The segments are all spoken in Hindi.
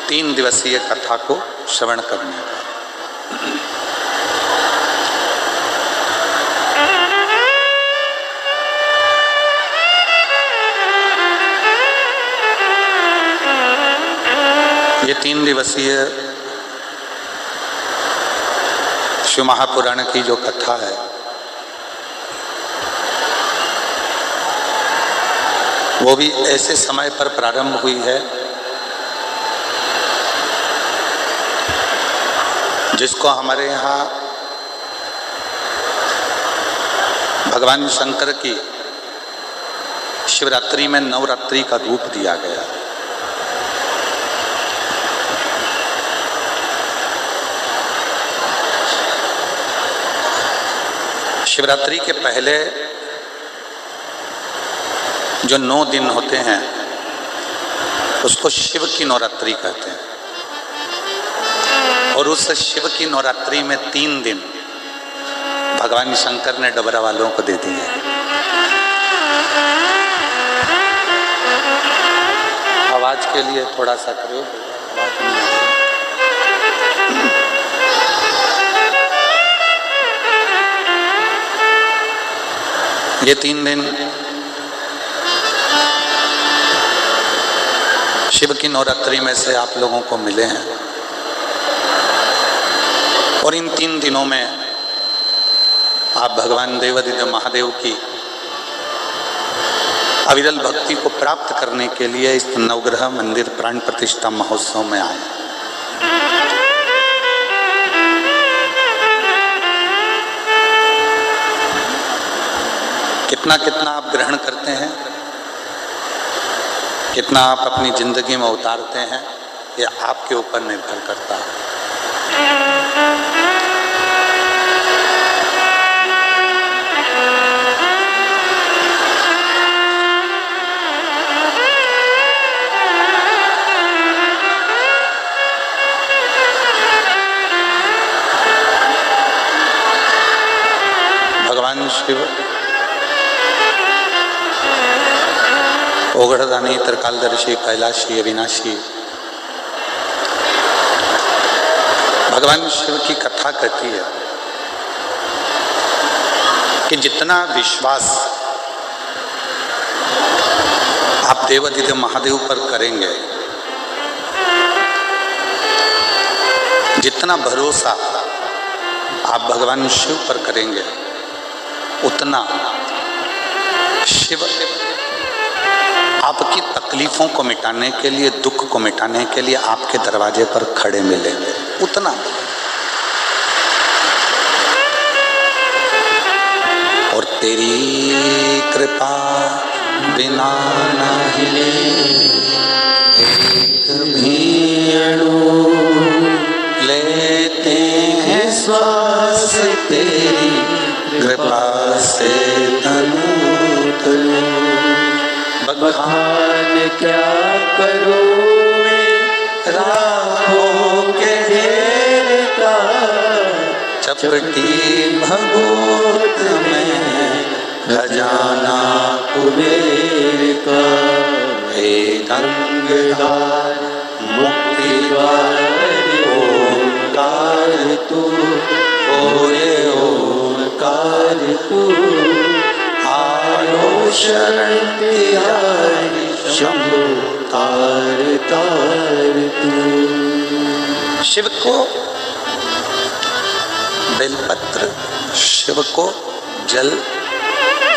3 दिवसीय कथा को श्रवण करने का। ये 3 दिवसीय शिव महापुराण की जो कथा है, वो भी ऐसे समय पर प्रारंभ हुई है जिसको हमारे यहाँ भगवान शंकर की शिवरात्रि में नवरात्रि का रूप दिया गया। शिवरात्रि के पहले जो 9 दिन होते हैं उसको शिव की नवरात्रि कहते हैं, और उस शिव की नवरात्रि में 3 दिन भगवान शंकर ने डबरा वालों को दे दिए। आवाज के लिए थोड़ा सा करो, आवाज नहीं आ रही। ये 3 दिन शिव की नवरात्रि में से आप लोगों को मिले हैं, और इन 3 दिनों में आप भगवान देवादिदेव महादेव की अविरल भक्ति को प्राप्त करने के लिए इस नवग्रह मंदिर प्राण प्रतिष्ठा महोत्सव में आए। कितना कितना आप ग्रहण करते हैं, कितना आप अपनी जिंदगी में उतारते हैं, ये आपके ऊपर निर्भर करता है। भगवान शिव ओगढ़दानी, त्रिकालदर्शी, कैलाशी, अविनाशी, भगवान शिव की कथा कहती है कि जितना विश्वास आप देवादिदेव महादेव पर करेंगे, जितना भरोसा आप भगवान शिव पर करेंगे, उतना शिव आपकी तकलीफों को मिटाने के लिए, दुख को मिटाने के लिए आपके दरवाजे पर खड़े मिलेंगे, उतना। और तेरी कृपा बिना नहीं एक भी अणु लेते हैं श्वास, तेरी कृपा से तनु तनु। बखान क्या करूं मैं राहों के ढेर का, चपटी भगोत में खजाना कुबेर का। हे गंगाधार मुक्ति द्वार ओंकार तू, ओरे ओंकार तू। आयो शरण तिहारी शंभु तार तार तू। शिव को बेलपत्र, शिव को जल,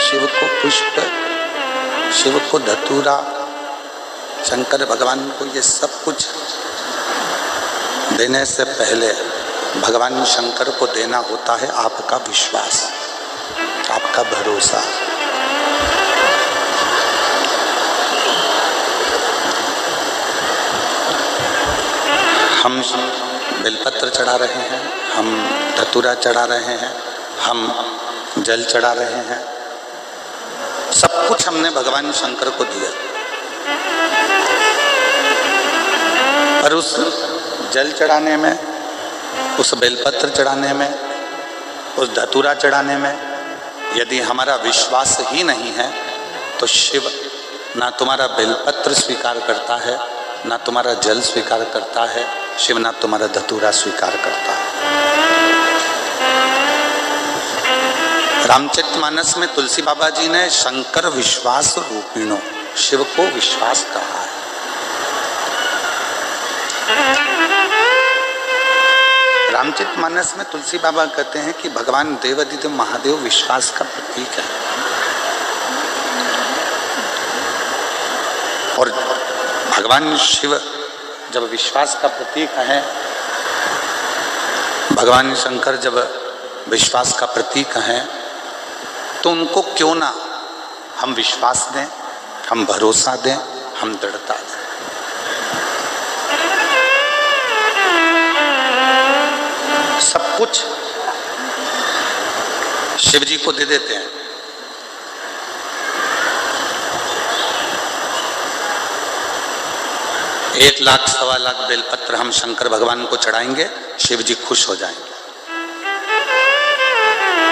शिव को पुष्प, शिव को धतूरा, शंकर भगवान को ये सब कुछ देने से पहले भगवान शंकर को देना होता है आपका विश्वास, आपका भरोसा। हम बेलपत्र चढ़ा रहे हैं, हम धतूरा चढ़ा रहे हैं, हम जल चढ़ा रहे हैं, सब कुछ हमने भगवान शंकर को दिया। पर उस जल चढ़ाने में, उस बेलपत्र चढ़ाने में, उस धतूरा चढ़ाने में यदि हमारा विश्वास ही नहीं है तो शिव ना तुम्हारा बेलपत्र स्वीकार करता है, ना तुम्हारा जल स्वीकार करता है, शिव ना तुम्हारा धतूरा स्वीकार करता है। रामचरितमानस में तुलसी बाबा जी ने शंकर विश्वास रूपिणो, शिव को विश्वास कहा है। रामचरितमानस में तुलसी बाबा कहते हैं कि भगवान देवादिदेव महादेव विश्वास का प्रतीक है। और भगवान शिव जब विश्वास का प्रतीक है, भगवान शंकर जब विश्वास का प्रतीक हैं, तो उनको क्यों ना हम विश्वास दें, हम भरोसा दें, हम दृढ़ता दें। सब कुछ शिव जी को दे देते हैं। एक लाख सवा लाख बेलपत्र हम शंकर भगवान को चढ़ाएंगे, शिव जी खुश हो जाएंगे,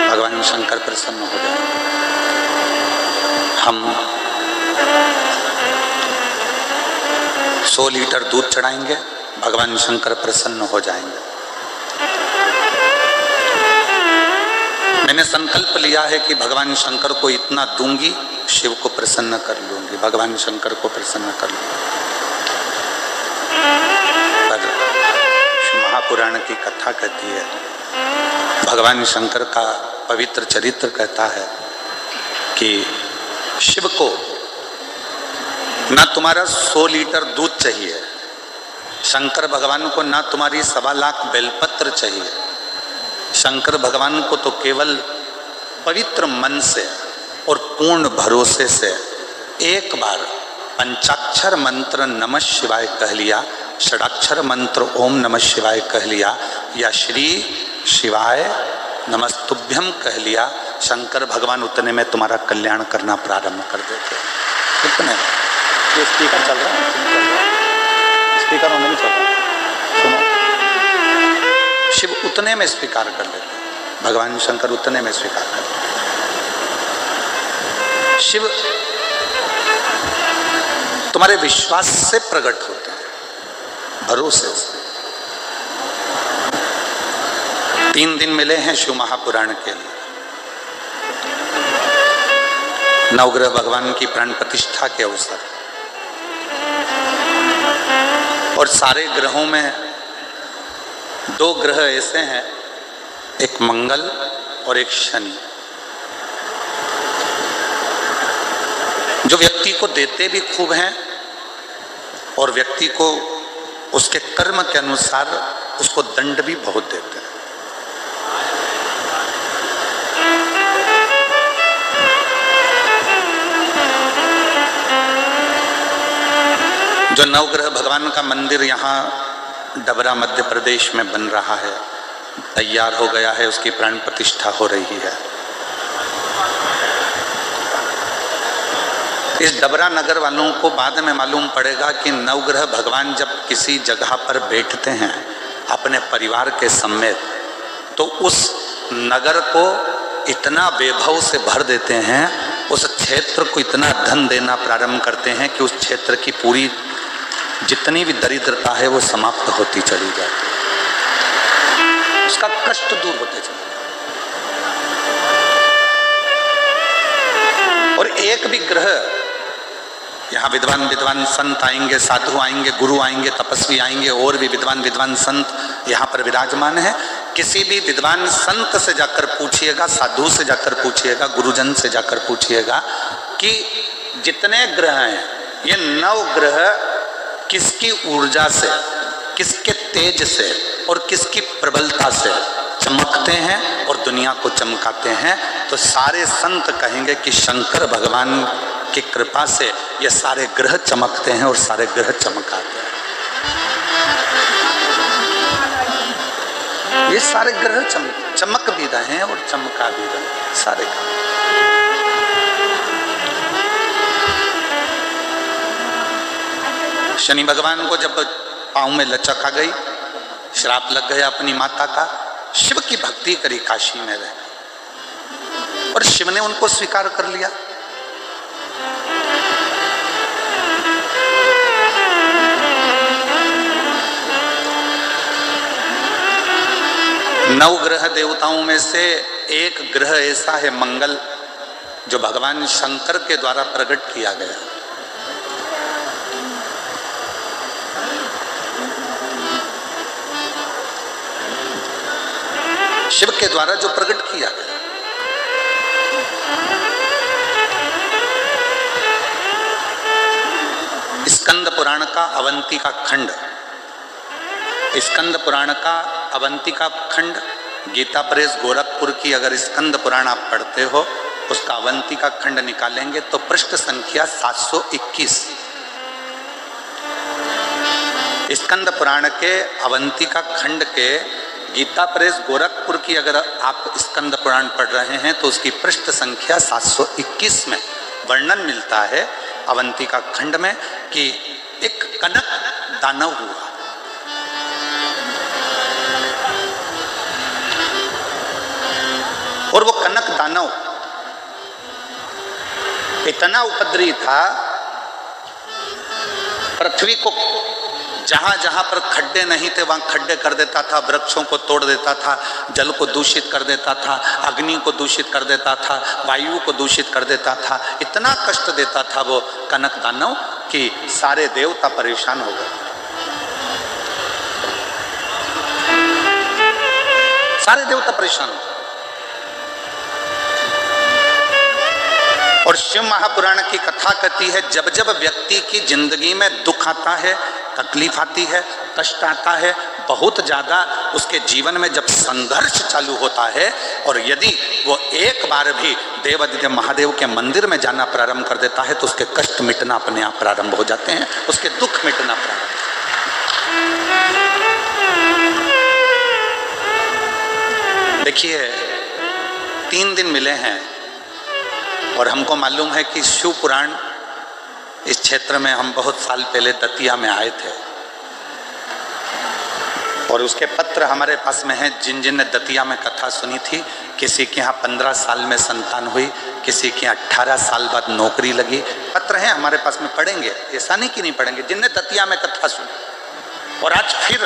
भगवान शंकर प्रसन्न हो जाएंगे। हम 100 लीटर दूध चढ़ाएंगे, भगवान शंकर प्रसन्न हो जाएंगे। मैंने संकल्प लिया है कि भगवान शंकर को इतना दूंगी, शिव को प्रसन्न कर लूंगी, भगवान शंकर को प्रसन्न कर लूंगी। पर महापुराण की कथा कहती है, भगवान शंकर का पवित्र चरित्र कहता है कि शिव को ना तुम्हारा 100 लीटर दूध चाहिए, शंकर भगवान को ना तुम्हारी 1.25 लाख बेलपत्र चाहिए, शंकर भगवान को तो केवल पवित्र मन से और पूर्ण भरोसे से एक बार पंचाक्षर मंत्र नमः शिवाय कह लिया, षडाक्षर मंत्र ओम नमः शिवाय कह लिया, या श्री शिवाय नमस्तुभ्यम कह लिया, शंकर भगवान उतने में तुम्हारा कल्याण करना प्रारंभ कर देते। इतने ये स्पीकर चल रहा है, स्पीकर में नहीं चल रहा, सुनो। शिव उतने में स्वीकार कर लेते, भगवान शंकर उतने में स्वीकार कर लेते। शिव तुम्हारे विश्वास से प्रकट होते हैं, भरोसे से। 3 दिन मिले हैं शिव महापुराण के लिए। नवग्रह भगवान की प्राण प्रतिष्ठा के अवसर, और सारे ग्रहों में 2 ग्रह ऐसे हैं, एक मंगल और एक शनि, जो व्यक्ति को देते भी खूब हैं और व्यक्ति को उसके कर्म के अनुसार उसको दंड भी बहुत देते हैं। जो नवग्रह भगवान का मंदिर यहाँ डबरा मध्य प्रदेश में बन रहा है, तैयार हो गया है, उसकी प्राण प्रतिष्ठा हो रही है। इस डबरा नगर वालों को बाद में मालूम पड़ेगा कि नवग्रह भगवान जब किसी जगह पर बैठते हैं अपने परिवार के समेत, तो उस नगर को इतना वैभव से भर देते हैं, उस क्षेत्र को इतना धन देना प्रारंभ करते हैं कि उस क्षेत्र की पूरी जितनी भी दरिद्रता है वो समाप्त होती चली जाती है, उसका कष्ट दूर होते चले। और एक भी ग्रह, यहाँ विद्वान संत आएंगे, साधु आएंगे, गुरु आएंगे, तपस्वी आएंगे, और भी विद्वान संत यहाँ पर विराजमान है। किसी भी विद्वान संत से जाकर पूछिएगा, साधु से जाकर पूछिएगा, गुरुजन से जाकर पूछिएगा कि जितने ग्रह हैं, ये 9 ग्रह किसकी ऊर्जा से, किसके तेज से और किसकी प्रबलता से चमकते हैं और दुनिया को चमकाते हैं, तो सारे संत कहेंगे कि शंकर भगवान की कृपा से ये सारे ग्रह चमकते हैं और सारे ग्रह चमकाते हैं। ये सारे ग्रह चमक भी रहे हैं और चमका भी रहे हैं, सारे ग्रह। शनि भगवान को जब पांव में लचक आ गई, श्राप लग गया अपनी माता का, शिव की भक्ति करी, काशी में रह, और शिव ने उनको स्वीकार कर लिया। नवग्रह देवताओं में से एक ग्रह ऐसा है मंगल, जो भगवान शंकर के द्वारा प्रकट किया गया। शिव के द्वारा जो प्रकट किया गया। स्कंद पुराण का अवंतिका खंड, स्कंद पुराण का अवंतिका खंड, गीता प्रेस गोरखपुर की अगर स्कंद पुराण आप पढ़ते हो, उसका अवंतिका खंड निकालेंगे तो पृष्ठ संख्या 721। स्कंद पुराण के अवंतिका खंड के गीता प्रेस गोरखपुर की अगर आप स्कंद पुराण पढ़ रहे हैं तो उसकी पृष्ठ संख्या 721 में वर्णन मिलता है अवंतिका खंड में कि एक कनक दानव हुआ। और वो कनक दानव इतना उपद्रवी था, पृथ्वी को जहां जहां पर खड्डे नहीं थे वहां खड्डे कर देता था, वृक्षों को तोड़ देता था, जल को दूषित कर देता था, अग्नि को दूषित कर देता था, वायु को दूषित कर देता था। इतना कष्ट देता था वो कनक दानव कि सारे देवता परेशान हो गए। सारे देवता परेशान हो गए। और शिव महापुराण की कथा कहती है, जब जब व्यक्ति की जिंदगी में दुख आता है, तकलीफ आती है, कष्ट आता है, बहुत ज़्यादा उसके जीवन में जब संघर्ष चालू होता है, और यदि वो एक बार भी देवादिदेव महादेव के मंदिर में जाना प्रारंभ कर देता है तो उसके कष्ट मिटना अपने आप प्रारंभ हो जाते हैं, उसके दुख मिटना प्रारंभ। देखिए 3 दिन मिले हैं और हमको मालूम है कि शिव पुराण इस क्षेत्र में हम बहुत साल पहले दतिया में आए थे और उसके पत्र हमारे पास में हैं। जिन जिन ने दतिया में कथा सुनी थी, किसी के यहाँ 15 साल में संतान हुई, किसी के यहाँ 18 साल बाद नौकरी लगी, पत्र हैं हमारे पास में, पढ़ेंगे, ऐसा नहीं कि नहीं पढ़ेंगे, जिनने दतिया में कथा सुनी। और आज फिर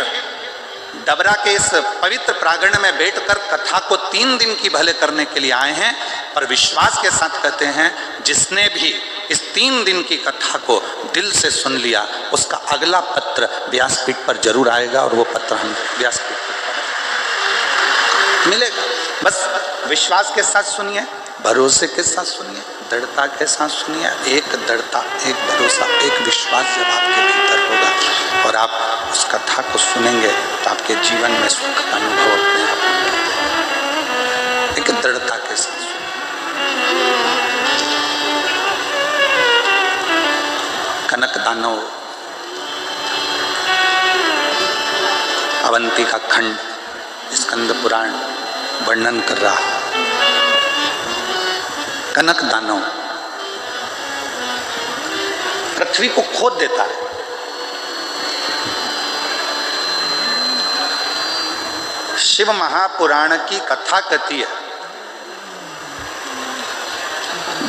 डबरा के इस पवित्र प्रांगण में बैठकर कथा को 3 दिन की भले करने के लिए आए हैं, पर विश्वास के साथ कहते हैं जिसने भी इस 3 दिन की कथा को दिल से सुन लिया, उसका अगला पत्र व्यासपीठ पर जरूर आएगा और वो पत्र हम व्यासपीठ पर मिलेगा। बस विश्वास के साथ सुनिए, भरोसे के साथ सुनिए, दृढ़ता के साथ सुनिए। एक दृढ़ता, एक भरोसा, एक विश्वास जब आपके भीतर होगा और आप उस कथा को सुनेंगे तो आपके जीवन में सुख का अनुभव अपने आप होगा। एक दृढ़ता के साथ सुनिए। कनक दानव अवंतिका खंड स्कंद पुराण वर्णन कर रहा है। कनक दानव पृथ्वी को खोद देता है। शिव महापुराण की कथा कहती है,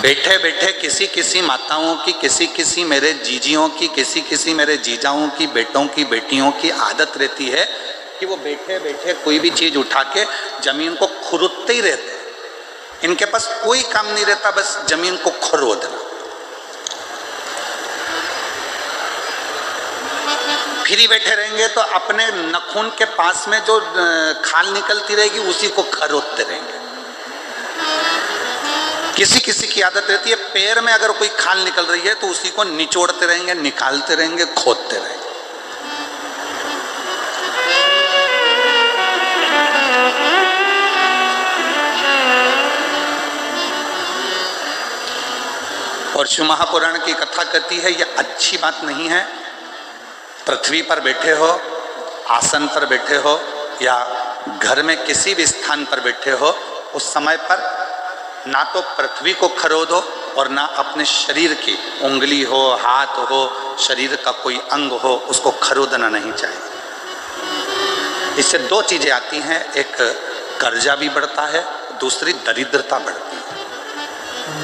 बैठे बैठे किसी किसी माताओं की, किसी किसी मेरे जीजियों की, किसी किसी मेरे जीजाओं की, बेटों की, बेटियों की आदत रहती है कि वो बैठे बैठे कोई भी चीज उठा के जमीन को खुरदते ही रहते हैं। इनके पास कोई काम नहीं रहता, बस जमीन को खुरदना। फ्री बैठे रहेंगे तो अपने नखून के पास में जो खाल निकलती रहेगी उसी को खरोदते रहेंगे। किसी किसी की आदत रहती है पैर में अगर कोई खाल निकल रही है तो उसी को निचोड़ते रहेंगे, निकालते रहेंगे, खोदते रहेंगे। और शिव महापुराण की कथा कहती है यह अच्छी बात नहीं है। पृथ्वी पर बैठे हो, आसन पर बैठे हो या घर में किसी भी स्थान पर बैठे हो, उस समय पर ना तो पृथ्वी को खरोदो और ना अपने शरीर की उंगली हो, हाथ हो, शरीर का कोई अंग हो, उसको खरोदना नहीं चाहिए। इससे 2 चीजें आती हैं, एक कर्जा भी बढ़ता है, दूसरी दरिद्रता बढ़ती है।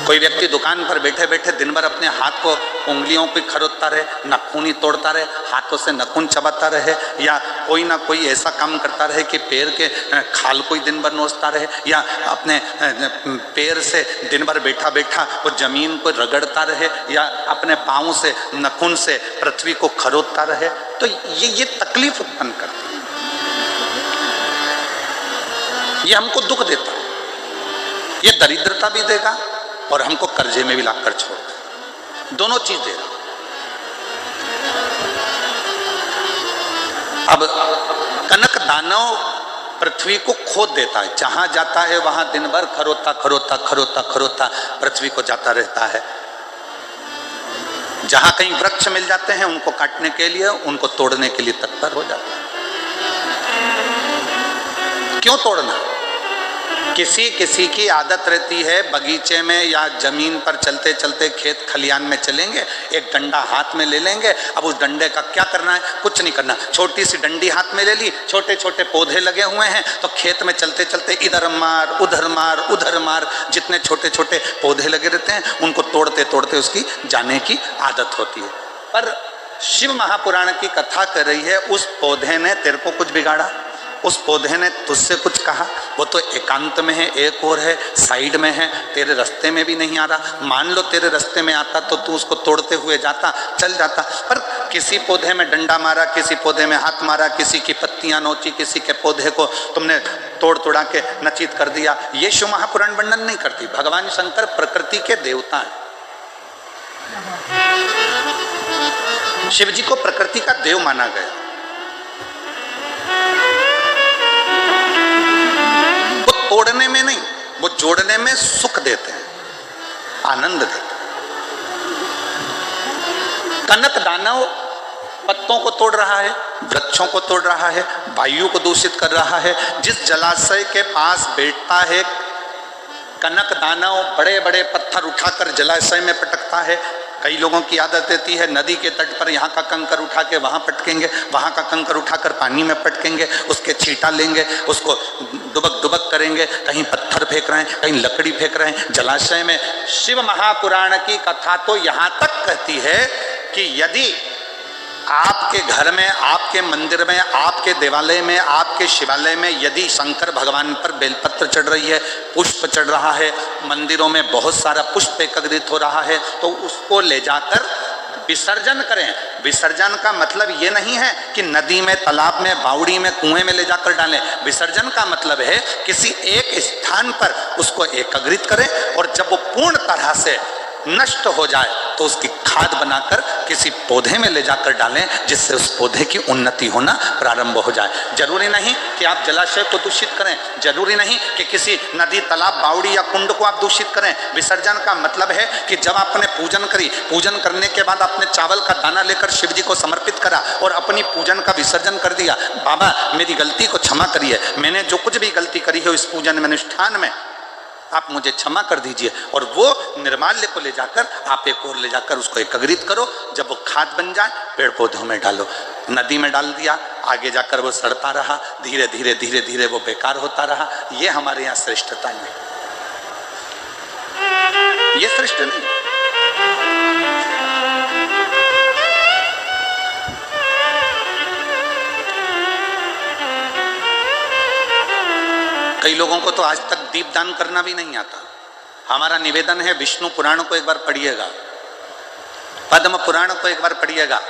कोई व्यक्ति दुकान पर बैठे बैठे दिन भर अपने हाथ को, उंगलियों पे खरोदता करता रहे, नाखून ही तोड़ता रहे, हाथों से नाखून चबाता रहे, या कोई ना कोई ऐसा काम करता रहे कि पैर के खाल को ही दिन भर नोचता रहे, या अपने पैर से दिन भर बैठा बैठा वो जमीन को रगड़ता रहे, या अपने पाँव से नाखून से पृथ्वी को खरोदता रहे, तो ये तकलीफ उत्पन्न करती है, ये हमको दुख देता है, ये दरिद्रता भी देगा और हमको कर्जे में भी लाकर छोड़ देगा, दोनों चीज देगा। अब कनक दानव पृथ्वी को खोद देता है, जहां जाता है वहां दिन भर खरोता खरोता खरोता खरोता पृथ्वी को जाता रहता है। जहां कहीं वृक्ष मिल जाते हैं उनको काटने के लिए, उनको तोड़ने के लिए तत्पर हो जाता है। क्यों तोड़ना? किसी किसी की आदत रहती है, बगीचे में या जमीन पर चलते चलते खेत खलियान में चलेंगे, एक डंडा हाथ में ले लेंगे। अब उस डंडे का क्या करना है? कुछ नहीं करना, छोटी सी डंडी हाथ में ले ली, छोटे छोटे पौधे लगे हुए हैं तो खेत में चलते चलते इधर मार उधर मार उधर मार, जितने छोटे छोटे पौधे लगे रहते हैं उनको तोड़ते तोड़ते उसकी जाने की आदत होती है। पर शिव महापुराण की कथा कर रही है, उस पौधे ने तेरे को कुछ बिगाड़ा, उस पौधे ने तुझसे कुछ कहा, वो तो एकांत में है, एक और है, साइड में है, तेरे रास्ते में भी नहीं आ रहा। मान लो तेरे रास्ते में आता तो तू उसको तोड़ते हुए जाता, चल जाता, पर किसी पौधे में डंडा मारा, किसी पौधे में हाथ मारा, किसी की पत्तियां नोची, किसी के पौधे को तुमने तोड़ तोड़ा के नचित कर दिया। ये शिव महापुराण वर्णन नहीं करती। भगवान शंकर प्रकृति के देवता हैं, शिव जी को प्रकृति का देव माना गया। तोड़ने में नहीं, वो जोड़ने में सुख देते हैं, आनंद देते हैं। कनक दानव पत्तों को तोड़ रहा है, वृक्षों को तोड़ रहा है, वायु को दूषित कर रहा है। जिस जलाशय के पास बैठता है कनक दानव बड़े बड़े पत्थर उठाकर जलाशय में पटकता है। कई लोगों की आदत रहती है नदी के तट पर यहाँ का कंकर उठा के वहाँ पटकेंगे, वहाँ का कंकर उठाकर पानी में पटकेंगे, उसके छींटा लेंगे, उसको दुबक दुबक करेंगे, कहीं पत्थर फेंक रहे हैं, कहीं लकड़ी फेंक रहे हैं जलाशय में। शिव महापुराण की कथा तो यहाँ तक कहती है कि यदि आपके घर में, आपके मंदिर में, आपके देवालय में, आपके शिवालय में यदि शंकर भगवान पर बेलपत्र चढ़ रही है, पुष्प चढ़ रहा है, मंदिरों में बहुत सारा पुष्प एकत्रित हो रहा है, तो उसको ले जाकर विसर्जन करें। विसर्जन का मतलब ये नहीं है कि नदी में, तालाब में, बावड़ी में, कुएं में ले जाकर डालें। विसर्जन का मतलब है किसी एक स्थान पर उसको एकत्रित करें और जब वो पूर्ण तरह से नष्ट हो जाए तो उसकी खाद बनाकर किसी पौधे में ले जाकर डालें, जिससे उस पौधे की उन्नति होना प्रारंभ हो जाए। जरूरी नहीं कि आप जलाशय को दूषित करें, जरूरी नहीं कि किसी नदी, तालाब, बावड़ी या कुंड को आप दूषित करें। विसर्जन का मतलब है कि जब आपने पूजन करी, पूजन करने के बाद आपने चावल का दाना लेकर शिव जी को समर्पित करा और अपनी पूजन का विसर्जन कर दिया, बाबा मेरी गलती को क्षमा करिए, मैंने जो कुछ भी गलती करी है इस पूजन में, अनुष्ठान में, आप मुझे क्षमा कर दीजिए। और वो निर्माल्य को ले जाकर आप एक और ले जाकर उसको एकत्रित करो, जब वो खाद बन जाए पेड़ पौधों में डालो। नदी में डाल दिया, आगे जाकर वो सड़ता रहा, धीरे धीरे धीरे धीरे वो बेकार होता रहा। ये हमारे यहाँ श्रेष्ठता नहीं, ये श्रेष्ठ नहीं। कई लोगों को तो आज तक दीपदान करना भी नहीं आता। हमारा निवेदन है विष्णु पुराण को एक बार पढ़िएगा, पद्म पुराण को एक बार पढ़िएगा,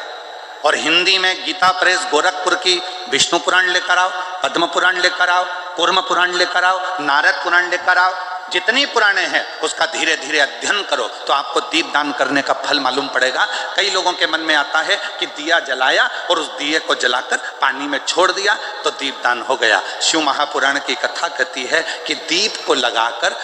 और हिंदी में गीता प्रेस गोरखपुर की विष्णु पुराण लेकर आओ, पद्म पुराण लेकर आओ, कूर्म पुराण लेकर आओ, नारद पुराण लेकर आओ, जितनी पुराने हैं उसका धीरे धीरे अध्ययन करो तो आपको दीपदान करने का फल मालूम पड़ेगा। कई लोगों के मन में आता है कि दिया जलाया और उस दिए को जलाकर पानी में छोड़ दिया तो दीपदान हो गया। शिव महापुराण की कथा कहती है कि दीप को लगाकर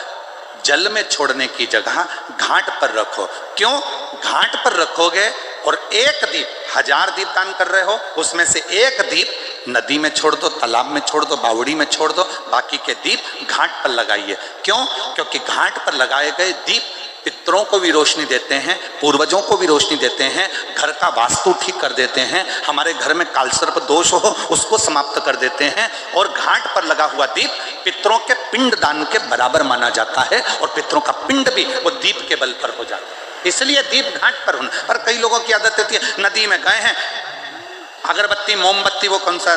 जल में छोड़ने की जगह घाट पर रखो। क्यों? घाट पर रखोगे और एक दीप, 1000 दीप दान कर रहे हो, उसमें से एक दीप नदी में छोड़ दो, तालाब में छोड़ दो, बावड़ी में छोड़ दो, बाकी के दीप घाट पर लगाइए। क्यों? क्योंकि घाट पर लगाए गए दीप पितरों को भी रोशनी देते हैं, पूर्वजों को भी रोशनी देते हैं, घर का वास्तु ठीक कर देते हैं, हमारे घर में कालसर्प दोष हो उसको समाप्त कर देते हैं। और घाट पर लगा हुआ दीप पितरों के पिंड दान के बराबर माना जाता है और पितरों का पिंड भी वो दीप के बल पर हो जाता है। इसलिए दीप घाट पर होना। पर कई लोगों की आदत होती है, नदी में गए हैं, अगरबत्ती मोमबत्ती वो कौन सा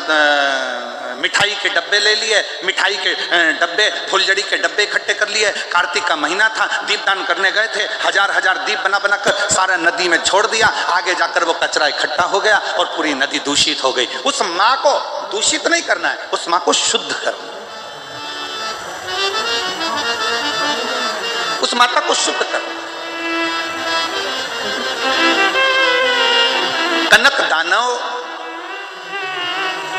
मिठाई के डब्बे ले लिए, मिठाई के डब्बे फुलझड़ी के डब्बे इकट्ठे कर लिए, कार्तिक का महीना था, दीपदान करने गए थे, हजार हजार दीप बना बना कर सारा नदी में छोड़ दिया, आगे जाकर वो कचरा इकट्ठा हो गया और पूरी नदी दूषित हो गई। उस माँ को दूषित नहीं करना है, उस माँ को शुद्ध करना, उस माता को शुद्ध करना। कनक दानव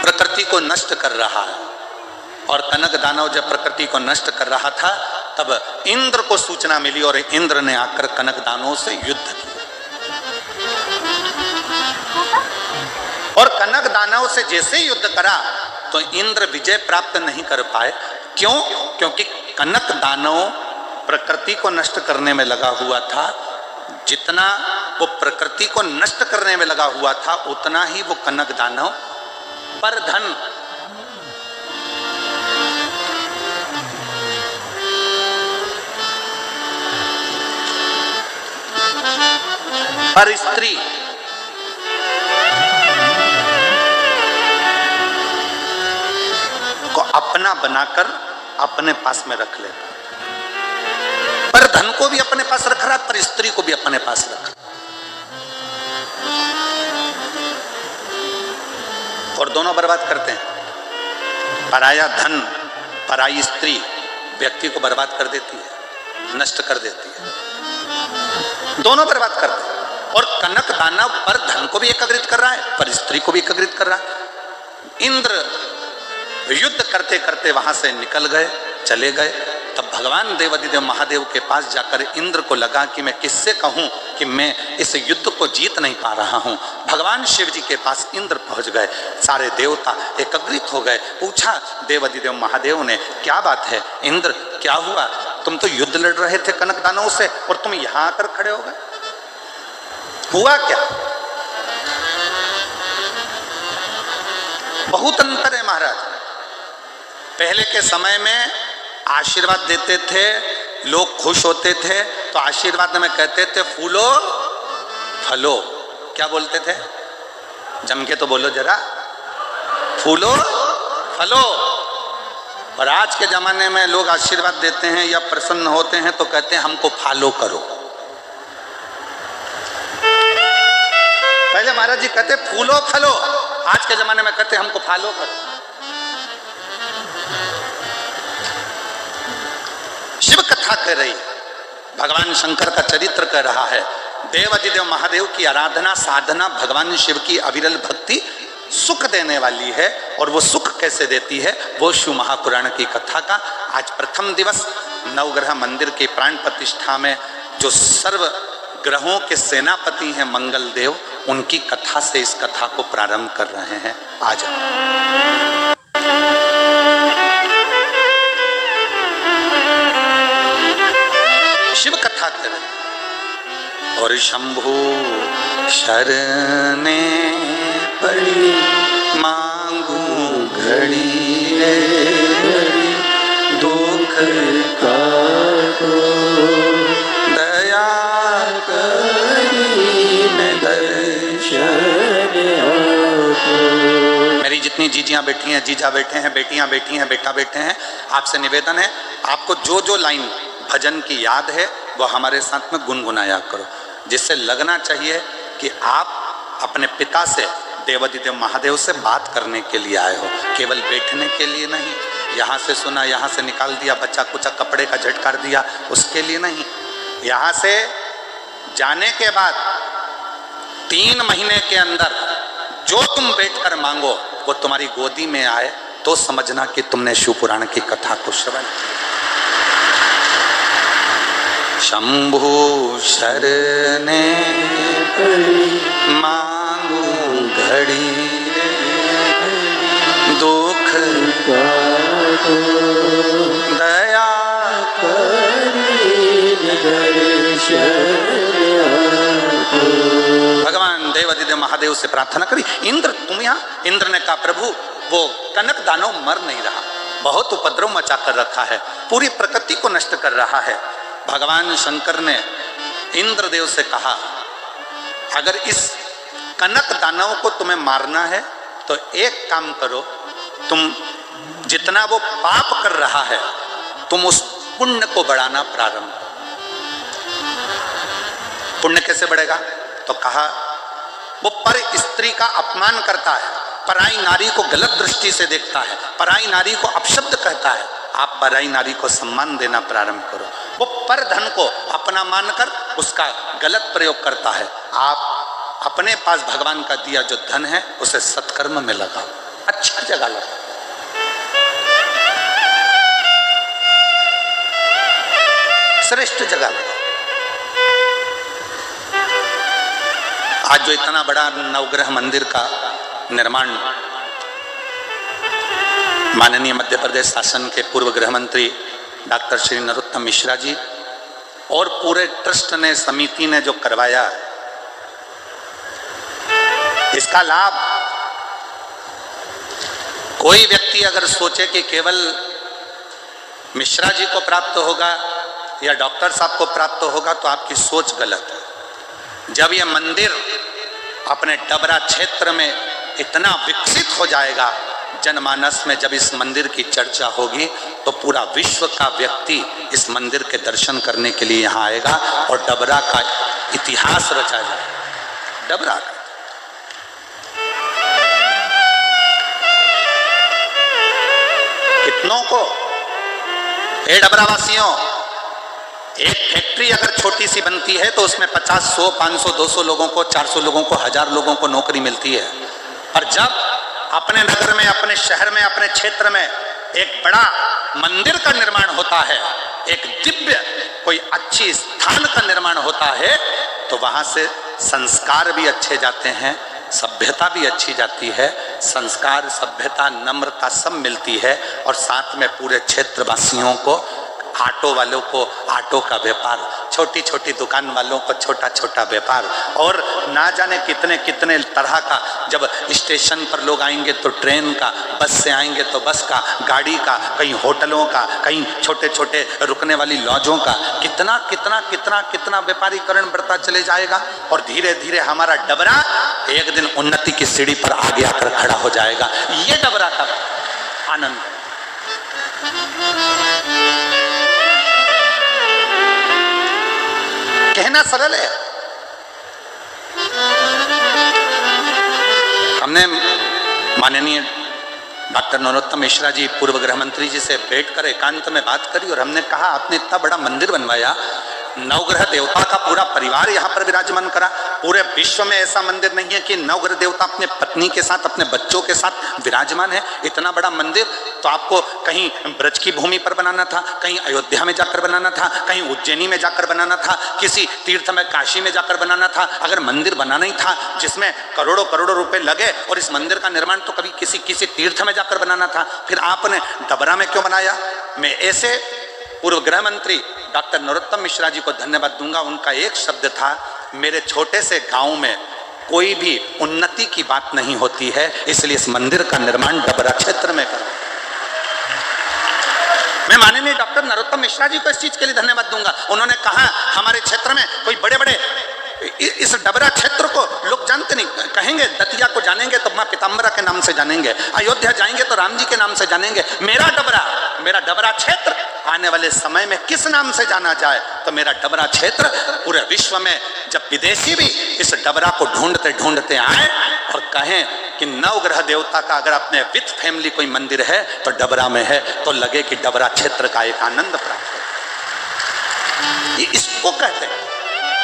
प्रकृति को नष्ट कर रहा है, और कनक दानव जब प्रकृति को नष्ट कर रहा था तब इंद्र को सूचना मिली और इंद्र ने आकर कनक दानवों से युद्ध किया। और कनक दानव से जैसे युद्ध करा तो इंद्र विजय प्राप्त नहीं कर पाए। क्यों? क्योंकि कनक दानव प्रकृति को नष्ट करने में लगा हुआ था। जितना वो प्रकृति को नष्ट करने में लगा हुआ था उतना ही वो कनक दानव पर धन, पर स्त्री, को अपना बनाकर अपने पास में रख लेता। पर धन को भी अपने पास रख रहा, पर स्त्री को भी अपने पास रख रहा, और दोनों बर्बाद करते हैं। पराया धन, पराई स्त्री व्यक्ति को बर्बाद कर देती है, नष्ट कर देती है, दोनों बर्बाद करते हैं। और कनक दानव पर धन को भी एकत्रित कर रहा है, पर स्त्री को भी एकत्रित कर रहा है। इंद्र युद्ध करते करते वहां से निकल गए, चले गए। तब भगवान देवादिदेव महादेव के पास जाकर इंद्र को लगा कि मैं किससे कहूं कि मैं इस युद्ध को जीत नहीं पा रहा हूं। भगवान शिव जी के पास इंद्र पहुंच गए, सारे देवता एकत्रित हो गए। पूछा देवादिदेव महादेव ने, क्या बात है इंद्र, क्या हुआ? तुम तो युद्ध लड़ रहे थे कनक दानवों से और तुम यहां आकर खड़े हो गए, हुआ क्या? बहुत अंतर है महाराज। पहले के समय में आशीर्वाद देते थे, लोग खुश होते थे तो आशीर्वाद में कहते थे फूलो फलो। क्या बोलते थे? जम के तो बोलो जरा, फूलो फलो। और आज के जमाने में लोग आशीर्वाद देते हैं या प्रसन्न होते हैं तो कहते हैं हमको फॉलो करो। पहले महाराज जी कहते फूलो फलो, आज के जमाने में कहते हमको फॉलो करो। शिव कथा कह रही, भगवान शंकर का चरित्र कह रहा है। देवादिदेव महादेव की आराधना साधना भगवान शिव की अविरल भक्ति सुख देने वाली है। और वो सुख कैसे देती है, वो शिव महापुराण की कथा का आज प्रथम दिवस नवग्रह मंदिर की प्राण प्रतिष्ठा में जो सर्व ग्रहों के सेनापति हैं मंगल देव, उनकी कथा से इस कथा को प्रारंभ कर रहे हैं। आज शिव कथा करें। और शंभु शरणे पड़ी मांगू घड़ी रे घड़ी, दुख काटो दया मेरी जितनी जीजियां बैठी हैं, जीजा बैठे हैं, बेटियां बैठी हैं, बेटा बैठे हैं, आपसे निवेदन है आपको जो जो लाइन भजन की याद है वो हमारे साथ में गुनगुनाया करो, जिससे लगना चाहिए कि आप अपने पिता से देवादिदेव महादेव से बात करने के लिए आए हो, केवल बैठने के लिए नहीं। यहाँ से सुना, यहाँ से निकाल दिया, बच्चा कुचा कपड़े का झटकार दिया, उसके लिए नहीं। यहाँ से जाने के बाद 3 महीने के अंदर जो तुम बैठकर मांगो वो तुम्हारी गोदी में आए तो समझना कि तुमने शिव पुराण की कथा को श्रवण। शंभु शरणे मांगू घड़ी दुख दया भगवान देवादिदेव महादेव से प्रार्थना करी। इंद्र तुम यहाँ? इंद्र ने कहा प्रभु वो कनक दानव मर नहीं रहा, बहुत उपद्रव मचा कर रखा है, पूरी प्रकृति को नष्ट कर रहा है। भगवान शंकर ने इंद्रदेव से कहा, अगर इस कनक दानव को तुम्हें मारना है तो एक काम करो, तुम जितना वो पाप कर रहा है तुम उस पुण्य को बढ़ाना प्रारंभ करो। पुण्य कैसे बढ़ेगा? तो कहा, वो पर स्त्री का अपमान करता है, पराई नारी को गलत दृष्टि से देखता है, पराई नारी को अपशब्द कहता है, आप पराई नारी को सम्मान देना प्रारंभ करो। वो पर धन को अपना मानकर उसका गलत प्रयोग करता है, आप अपने पास भगवान का दिया जो धन है उसे सत्कर्म में लगाओ, अच्छा जगह लगाओ। श्रेष्ठ जगह लगाओ। आज जो इतना बड़ा नवग्रह मंदिर का निर्माण माननीय मध्य प्रदेश शासन के पूर्व गृह मंत्री डॉक्टर श्री नरोत्तम मिश्रा जी और पूरे ट्रस्ट ने, समिति ने जो करवाया, इसका लाभ कोई व्यक्ति अगर सोचे कि केवल मिश्रा जी को प्राप्त होगा या डॉक्टर साहब को प्राप्त होगा तो आपकी सोच गलत है। जब यह मंदिर अपने डबरा क्षेत्र में इतना विकसित हो जाएगा, जनमानस में जब इस मंदिर की चर्चा होगी तो पूरा विश्व का व्यक्ति इस मंदिर के दर्शन करने के लिए यहाँ आएगा और डबरा का इतिहास रचा जाएगा। डबरा का कितनों को, हे डबरा वासियों, एक फैक्ट्री अगर छोटी सी बनती है तो उसमें 50, 100, 500, 200 लोगों को, 400 लोगों को, 1000 लोगों को नौकरी मिलती है। और जब अपने नगर में, अपने शहर में, अपने क्षेत्र में एक बड़ा मंदिर का निर्माण होता है, एक दिव्य कोई अच्छी स्थान का निर्माण होता है, तो वहां से संस्कार भी अच्छे जाते हैं, सभ्यता भी अच्छी जाती है। संस्कार, सभ्यता, नम्रता सब मिलती है और साथ में पूरे क्षेत्रवासियों को, ऑटो वालों को ऑटो का व्यापार, छोटी छोटी दुकान वालों को छोटा छोटा व्यापार, और ना जाने कितने कितने तरह का, जब स्टेशन पर लोग आएंगे तो ट्रेन का, बस से आएंगे तो बस का, गाड़ी का, कहीं होटलों का, कहीं छोटे छोटे रुकने वाली लॉजों का, कितना कितना कितना कितना व्यापारीकरण बढ़ता चले जाएगा। और धीरे धीरे हमारा डबरा एक दिन उन्नति की सीढ़ी पर आगे आकर खड़ा हो जाएगा। ये डबरा का आनंद है। कहना सरल है। हमने माननीय डॉक्टर नरोत्तम मिश्रा जी, पूर्व गृह मंत्री जी से बैठकर एकांत में बात करी और हमने कहा, आपने इतना बड़ा मंदिर बनवाया, नवग्रह देवता का पूरा परिवार यहाँ पर विराजमान करा। पूरे विश्व में ऐसा मंदिर नहीं है कि नवग्रह देवता अपने पत्नी के साथ, अपने बच्चों के साथ विराजमान है। इतना बड़ा मंदिर तो आपको कहीं ब्रज की भूमि पर बनाना था, कहीं अयोध्या में जाकर बनाना था, कहीं उज्जैनी में जाकर बनाना था, किसी तीर्थ में काशी में जाकर बनाना था। अगर मंदिर बनाना ही था जिसमें करोड़ों करोड़ों रुपए लगे, और इस मंदिर का निर्माण तो कभी किसी तीर्थ में जाकर बनाना था, फिर आपने डबरा में क्यों बनाया? मैं ऐसे पूर्व गृह मंत्री डॉक्टर नरोत्तम मिश्रा जी को धन्यवाद दूंगा। उनका एक शब्द था, मेरे छोटे से गांव में कोई भी उन्नति की बात नहीं होती है, इसलिए इस मंदिर का निर्माण डबरा क्षेत्र में करो। मैं माननीय डॉक्टर नरोत्तम मिश्रा जी को इस चीज के लिए धन्यवाद दूंगा। उन्होंने कहा, हमारे क्षेत्र में कोई बड़े बड़े, इस डबरा क्षेत्र को लोग जानते नहीं, कहेंगे दतिया को जानेंगे तो मां पीताम्बरा के नाम से जानेंगे, अयोध्या जाएंगे तो राम जी के नाम से जानेंगे। मेरा डबरा क्षेत्र आने वाले समय में किस नाम से जाना जाए? तो मेरा डबरा क्षेत्र पूरे विश्व में, जब विदेशी भी इस डबरा को ढूंढते ढूंढते आए और कहें कि नवग्रह देवता का अगर अपने विथ फैमिली कोई मंदिर है तो डबरा में है, तो लगे कि डबरा क्षेत्र का एक आनंद प्राप्त हो। ये इसको कहते हैं।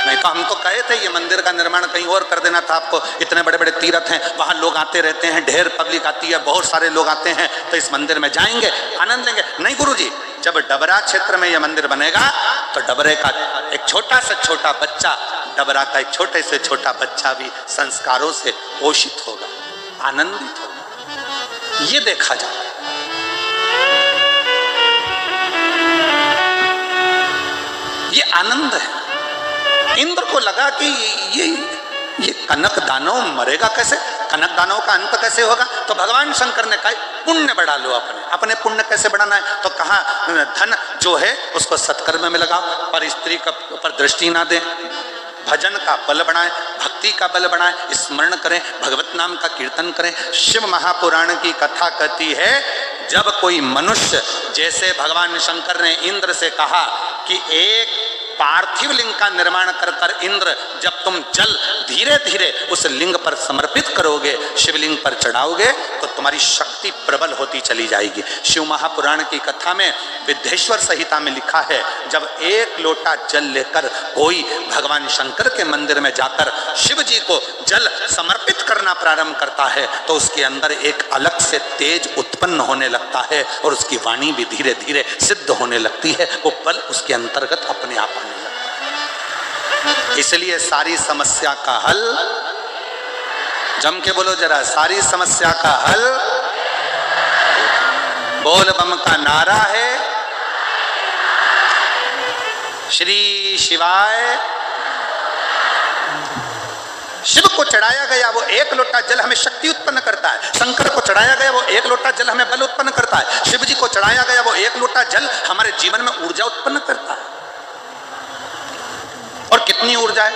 नहीं तो हम तो कहे थे ये मंदिर का निर्माण कहीं और कर देना था आपको। इतने बड़े बड़े तीर्थ हैं, वहां लोग आते रहते हैं, ढेर पब्लिक आती है, बहुत सारे लोग आते हैं, तो इस मंदिर में जाएंगे, आनंद लेंगे। नहीं गुरुजी, जब डबरा क्षेत्र में यह मंदिर बनेगा तो डबरे का एक छोटा से छोटा बच्चा, डबरा का एक छोटे से छोटा बच्चा भी संस्कारों से पोषित होगा, आनंदित होगा। ये देखा जाए। ये आनंद है। इंद्र को लगा कि ये कनक दानव मरेगा कैसे, कनक दानव का अंत कैसे होगा? तो भगवान शंकर ने कहा, पुण्य बढ़ा लो अपने पुण्य कैसे बढ़ाना है? तो कहा, धन जो है उसको सत्कर्म में लगाओ, पर स्त्री का ऊपर दृष्टि ना दे, भजन का बल बढ़ाएं, भक्ति का बल बढ़ाएं, स्मरण करें, भगवत नाम का कीर्तन करें। शिव महापुराण की कथा कहती है जब कोई मनुष्य, जैसे भगवान शंकर ने इंद्र से कहा कि एक पार्थिव लिंग का निर्माण कर कर इंद्र जब तुम जल धीरे धीरे उस लिंग पर समर्पित करोगे, शिवलिंग पर चढ़ाओगे, तो तुम्हारी शक्ति प्रबल होती चली जाएगी। शिव महापुराण की कथा में विद्येश्वर संहिता में लिखा है जब एक लोटा जल लेकर कोई भगवान शंकर के मंदिर में जाकर शिव जी को जल समर्पित करना प्रारंभ करता है तो उसके अंदर एक अलग से तेज उत्पन्न होने लगता है और उसकी वाणी भी धीरे धीरे सिद्ध होने लगती है। वो बल उसके अंतर्गत अपने आप आने लगता है। इसलिए सारी समस्या का हल, जम के बोलो जरा, सारी समस्या का हल बोल बम का नारा है, श्री शिवाय। शिव को चढ़ाया गया वो एक लोटा जल हमें शक्ति उत्पन्न करता है, शंकर को चढ़ाया गया वो एक लोटा जल हमें बल उत्पन्न करता है, शिव जी को चढ़ाया गया वो एक लोटा जल हमारे जीवन में ऊर्जा उत्पन्न करता है। और कितनी ऊर्जा है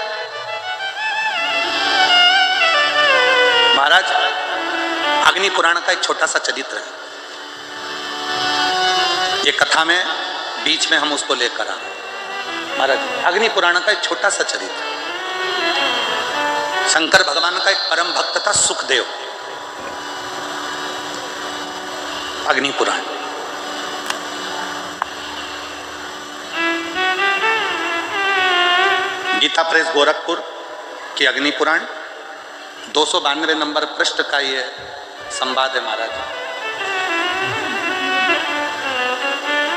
महाराज। अग्नि पुराण का एक छोटा सा चरित्र है, ये कथा में बीच में हम उसको लेकर आ रहे हैं महाराज। अग्नि पुराण का एक छोटा सा चरित्र, शंकर भगवान का एक परम भक्त था सुखदेव। अग्नि पुराण गीता प्रेस गोरखपुर की अग्नि पुराण 292 नंबर पृष्ठ का ये संवाद है महाराज।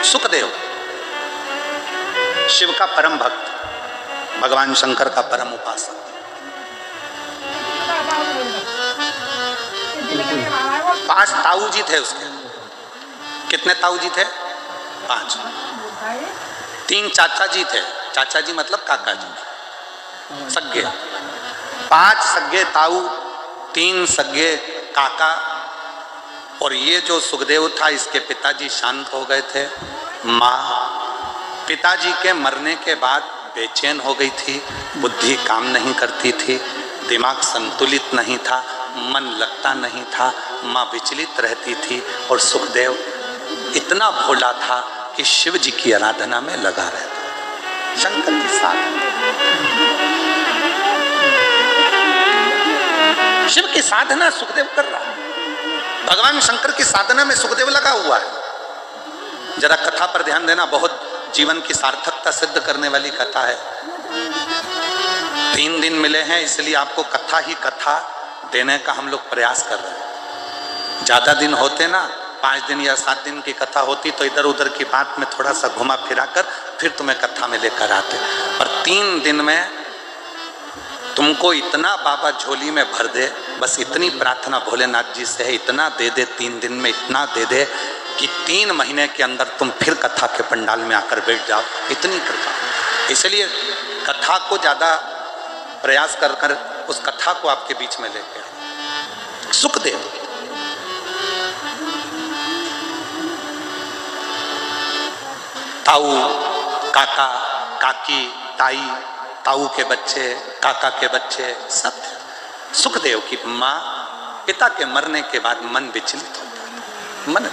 सुखदेव शिव का परम भक्त, भगवान शंकर का परम उपासक। पांच ताऊ जी थे उसके। कितने ताऊ जी थे? 5। 3 चाचा जी थे, चाचा जी मतलब काका जी, सगे। 5 सगे ताऊ, 3 सगे काका। और ये जो सुखदेव था इसके पिताजी शांत हो गए थे। माँ पिताजी के मरने के बाद बेचैन हो गई थी, बुद्धि काम नहीं करती थी, दिमाग संतुलित नहीं था, मन लगता नहीं था, माँ विचलित रहती थी। और सुखदेव इतना भोला था कि शिव जी की आराधना में लगा रहता, शंकर के साथ। शिव की साधना सुखदेव कर रहा है, भगवान शंकर की साधना में सुखदेव लगा हुआ है। जरा कथा पर ध्यान देना, बहुत जीवन की सार्थकता सिद्ध करने वाली कथा है। 3 दिन मिले हैं इसलिए आपको कथा ही कथा देने का हम लोग प्रयास कर रहे हैं। ज्यादा दिन होते ना, 5 दिन या 7 दिन की कथा होती तो इधर उधर की बात में थोड़ा सा घुमा फिरा कर फिर तुम्हें कथा में लेकर आते। और 3 दिन में तुमको इतना बाबा झोली में भर दे, बस इतनी प्रार्थना भोलेनाथ जी से है, इतना दे दे 3 दिन में, इतना दे दे कि 3 महीने के अंदर तुम फिर कथा के पंडाल में आकर बैठ जाओ, इतनी कृपा। इसलिए कथा को ज़्यादा प्रयास कर कर उस कथा को आपके बीच में लेके आए। सुखदेव ताऊ, काका, काकी, ताई, ताऊ के बच्चे, काका के बच्चे, सब। सुखदेव की माँ पिता के मरने के बाद मन विचलित होता है, मन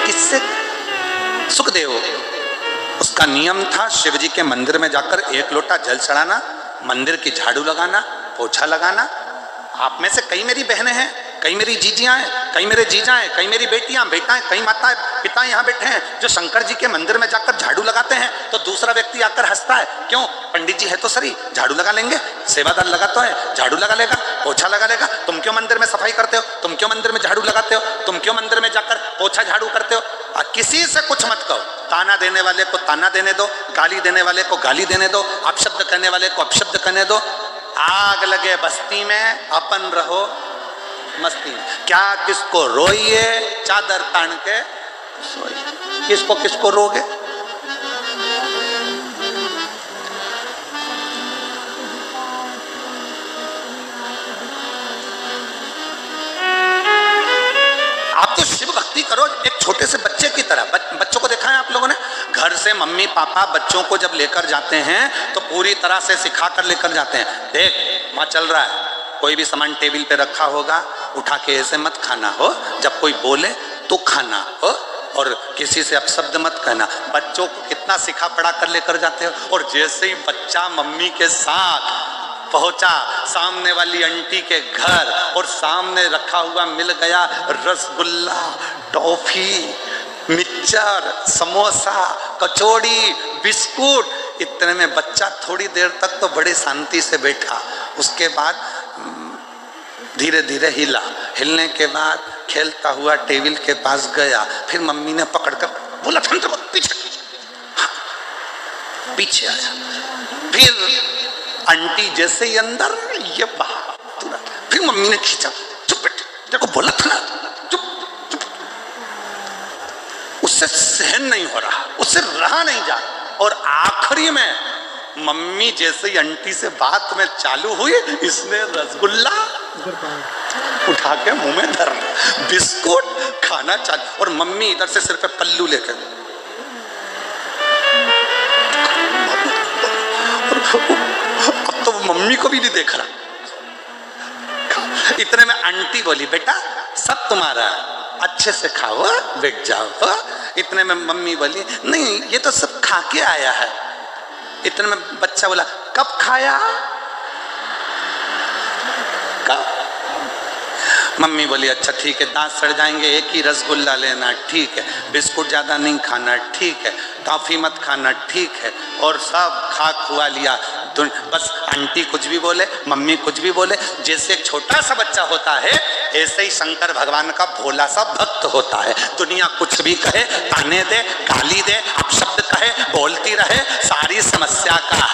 किससे? सुखदेव उसका नियम था शिव जी के मंदिर में जाकर 1 लोटा जल चढ़ाना, मंदिर की झाड़ू लगाना, पोछा लगाना। आप में से कई मेरी बहनें हैं, कई मेरी जीजियां हैं, कई मेरे जीजा हैं, कई मेरी बेटियां बेटा, कई माताएं पिता यहाँ बैठे हैं जो शंकर जी के मंदिर में जाकर झाड़ू लगाते हैं तो दूसरा व्यक्ति आकर हंसता है, क्यों? पंडित जी है तो सही, झाड़ू लगा लेंगे, सेवादार लगा तो है, झाड़ू लगा लेगा, पोछा लगा लेगा। तुम क्यों मंदिर में सफाई करते हो? तुम क्यों मंदिर में झाड़ू लगाते हो? तुम क्यों मंदिर में जाकर पोछा झाड़ू करते हो? किसी से कुछ मत कहो। ताना देने वाले को ताना देने दो, गाली देने वाले को गाली देने दो, अपशब्द करने वाले को अपशब्द करने दो। आग लगे बस्ती में, अपन रहो मस्ती में। क्या किसको रोइए, चादर तान के सोइए। किसको किसको रोगे? आप तो शिव भक्ति करो एक छोटे से बच्चे की तरह। बच्चों को देखा है आप लोगों ने? घर से मम्मी पापा बच्चों को जब लेकर जाते हैं तो पूरी तरह से सिखा कर लेकर जाते हैं। देख माँ चल रहा है, कोई भी सामान टेबल पे रखा होगा उठा के ऐसे मत खाना हो, जब कोई बोले तो खाना हो, और किसी से अपशब्द मत कहना। बच्चों को कितना सिखा पढ़ा कर लेकर जाते हो। और जैसे ही बच्चा मम्मी के साथ पहुंचा सामने वाली आंटी के घर और सामने रखा हुआ मिल गया रसगुल्ला, टॉफी, मिक्सचर, समोसा, कचौड़ी, बिस्कुट, इतने में बच्चा थोड़ी देर तक तो बड़े शांति से बैठा। उसके बाद धीरे धीरे हिला, हिलने के बाद खेलता हुआ टेबल के पास गया। फिर मम्मी ने पकड़कर बोला था तो पीछे, पीछे आया। फिर आंटी जैसे ही अंदर, ये बाहर तुरंत। फिर मम्मी ने खींचा, चुप बेटे, देखो बोला था ना, चुप चुप। उससे सहन नहीं हो रहा, उससे रहा नहीं जा। और आखिरी में मम्मी जैसे ही आंटी से बात में चालू हुई, इसने रसगुल्ला उठा के मुंह में धर लिया, बिस्कुट खाना चालू। और मम्मी इधर से सिर पे पल्लू लेकर, अब तो मम्मी को भी नहीं देख रहा। इतने में आंटी बोली बेटा सब तुम्हारा, अच्छे से खाओ, बैठ जाओ। इतने में मम्मी बोली नहीं ये तो सब खा के आया है। इतने में बच्चा बोला कब खाया, कब? मम्मी बोली अच्छा ठीक है, दांत सड़ जाएंगे, एक ही रसगुल्ला लेना, ठीक है, बिस्कुट ज़्यादा नहीं खाना, ठीक है, टॉफ़ी मत खाना, ठीक है। और सब खा खुआ लिया। बस आंटी कुछ भी बोले, मम्मी कुछ भी बोले, जैसे एक छोटा सा बच्चा होता है ऐसे ही शंकर भगवान का भोला सा भक्त होता है। दुनिया कुछ भी कहे, ताने दे, गाली दे, अपशब्द कहे, बोलती रहे, सारी समस्या का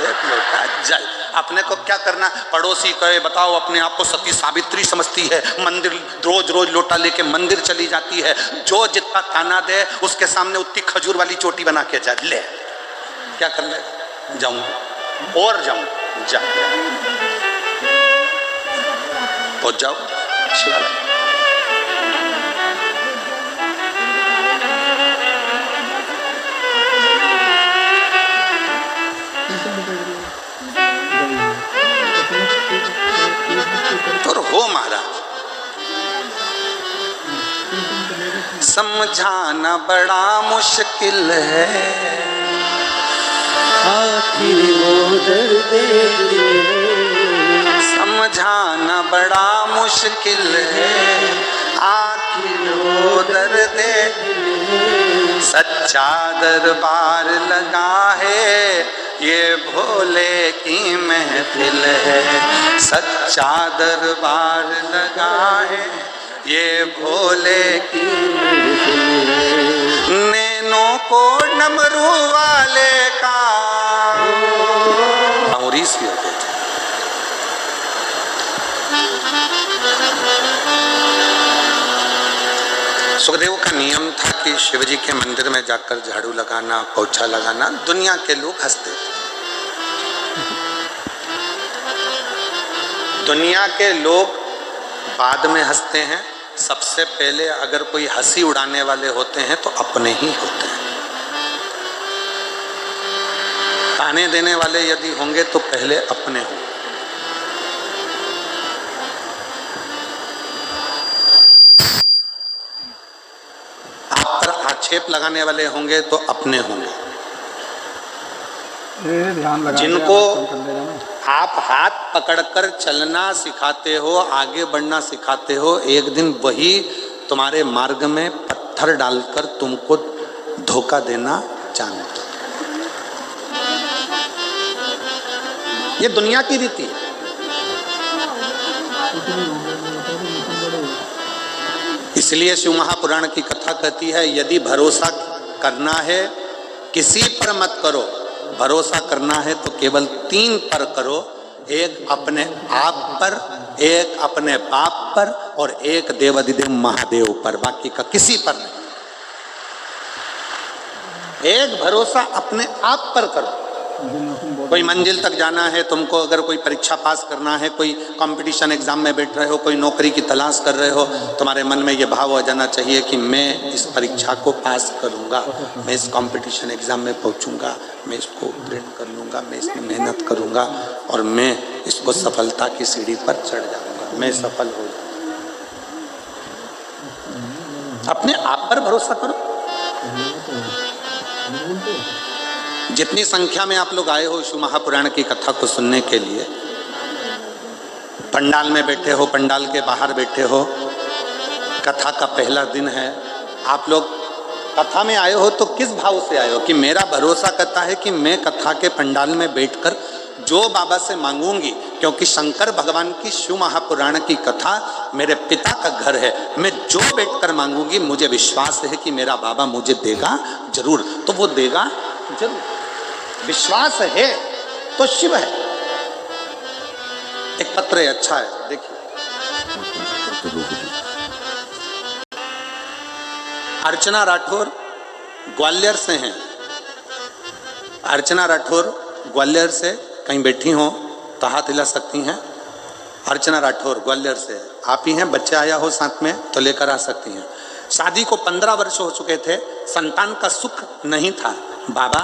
एक लोटा जल। अपने को क्या करना, पड़ोसी कहे बताओ अपने आप को सती सावित्री समझती है, मंदिर रोज रोज लोटा लेके मंदिर चली जाती है, जो जितना ताना दे उसके सामने उतनी खजूर वाली चोटी बना के जा ले, क्या कर ले, जाऊं और जाऊं, जा पहुंच जाओ शिवालय। और हो महाराज समझाना बड़ा मुश्किल है, आखिर वो दर्द समझाना बड़ा मुश्किल है, आखिर वो दर्द सच्चा दरबार लगा है, ये भोले की महफिल है। सच्चा दरबार लगा है, ये भोले की महफिल है। नैनों को डमरू वाले का उरीस भी होते थे। सुखदेव का नियम था कि शिवजी के मंदिर में जाकर झाड़ू लगाना, पोछा लगाना। दुनिया के लोग हंसते थे, दुनिया के लोग बाद में हंसते हैं, सबसे पहले अगर कोई हंसी उड़ाने वाले होते हैं तो अपने ही होते हैं। ताने देने वाले यदि होंगे तो पहले अपने होंगे। आप पर आक्षेप लगाने वाले होंगे तो अपने होंगे। जिनको आप हाथ पकड़कर चलना सिखाते हो, आगे बढ़ना सिखाते हो, एक दिन वही तुम्हारे मार्ग में पत्थर डालकर तुमको धोखा देना जानते। ये दुनिया की रीति है। इसलिए शिव महापुराण की कथा कहती है यदि भरोसा करना है किसी पर मत करो, भरोसा करना है तो केवल 3 पर करो, एक अपने आप पर, एक अपने बाप पर और एक देवाधिदेव महादेव पर, बाकी का किसी पर नहीं। एक भरोसा अपने आप पर करो। कोई मंजिल तक जाना है तुमको, अगर कोई परीक्षा पास करना है, कोई कंपटीशन एग्जाम में बैठ रहे हो, कोई नौकरी की तलाश कर रहे हो, तुम्हारे मन में ये भाव आ जाना चाहिए कि मैं इस परीक्षा को पास करूंगा, मैं इस कंपटीशन एग्जाम में पहुंचूंगा, मैं इसको उत्तीर्ण कर लूँगा, मैं इसमें मेहनत करूँगा और मैं इसको सफलता की सीढ़ी पर चढ़ जाऊँगा, मैं सफल हो जाऊँगा। अपने आप पर भरोसा करो। जितनी संख्या में आप लोग आए हो शिव महापुराण की कथा को सुनने के लिए, पंडाल में बैठे हो, पंडाल के बाहर बैठे हो, कथा का पहला दिन है, आप लोग कथा में आए हो तो किस भाव से आए हो कि मेरा भरोसा करता है कि मैं कथा के पंडाल में बैठकर जो बाबा से मांगूंगी, क्योंकि शंकर भगवान की शिव महापुराण की कथा मेरे पिता का घर है, मैं जो बैठकर मांगूंगी मुझे विश्वास है कि मेरा बाबा मुझे देगा जरूर, तो वो देगा जरूर। विश्वास है तो शिव है। एक पत्र है, अच्छा है, देखिए। अर्चना राठौर ग्वालियर से हैं। अर्चना राठौर ग्वालियर से कहीं बैठी हो तो हाथ हिला सकती हैं। अर्चना राठौर ग्वालियर से आप ही हैं, बच्चे आया हो साथ में तो लेकर आ सकती हैं। शादी को 15 वर्ष हो चुके थे, संतान का सुख नहीं था। बाबा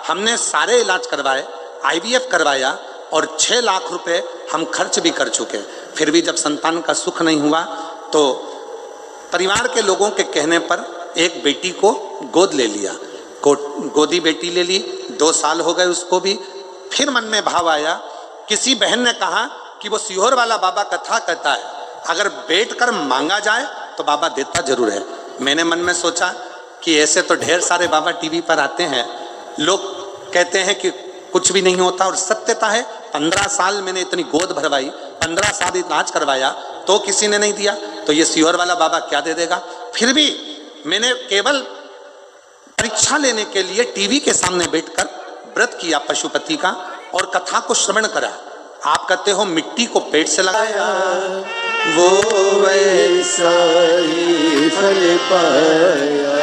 हमने सारे इलाज करवाए, IVF करवाया और 6 लाख रुपए हम खर्च भी कर चुके, फिर भी जब संतान का सुख नहीं हुआ तो परिवार के लोगों के कहने पर एक बेटी को गोद ले लिया, गोदी बेटी ले ली, 2 साल हो गए उसको भी। फिर मन में भाव आया, किसी बहन ने कहा कि वो सीहोर वाला बाबा कथा कहता है, अगर बैठकर मांगा जाए तो बाबा देता जरूर है। मैंने मन में सोचा कि ऐसे तो ढेर सारे बाबा टीवी पर आते हैं, लोग कहते हैं कि कुछ भी नहीं होता, और सत्यता है 15 साल मैंने इतनी गोद भरवाई, 15 साल इलाज करवाया तो किसी ने नहीं दिया, तो ये सीहोर वाला बाबा क्या दे देगा। फिर भी मैंने केवल परीक्षा लेने के लिए टीवी के सामने बैठकर व्रत किया पशुपति का और कथा को श्रवण करा। आप कहते हो मिट्टी को पेट से लगाया, वो वैसा ही फल पाया,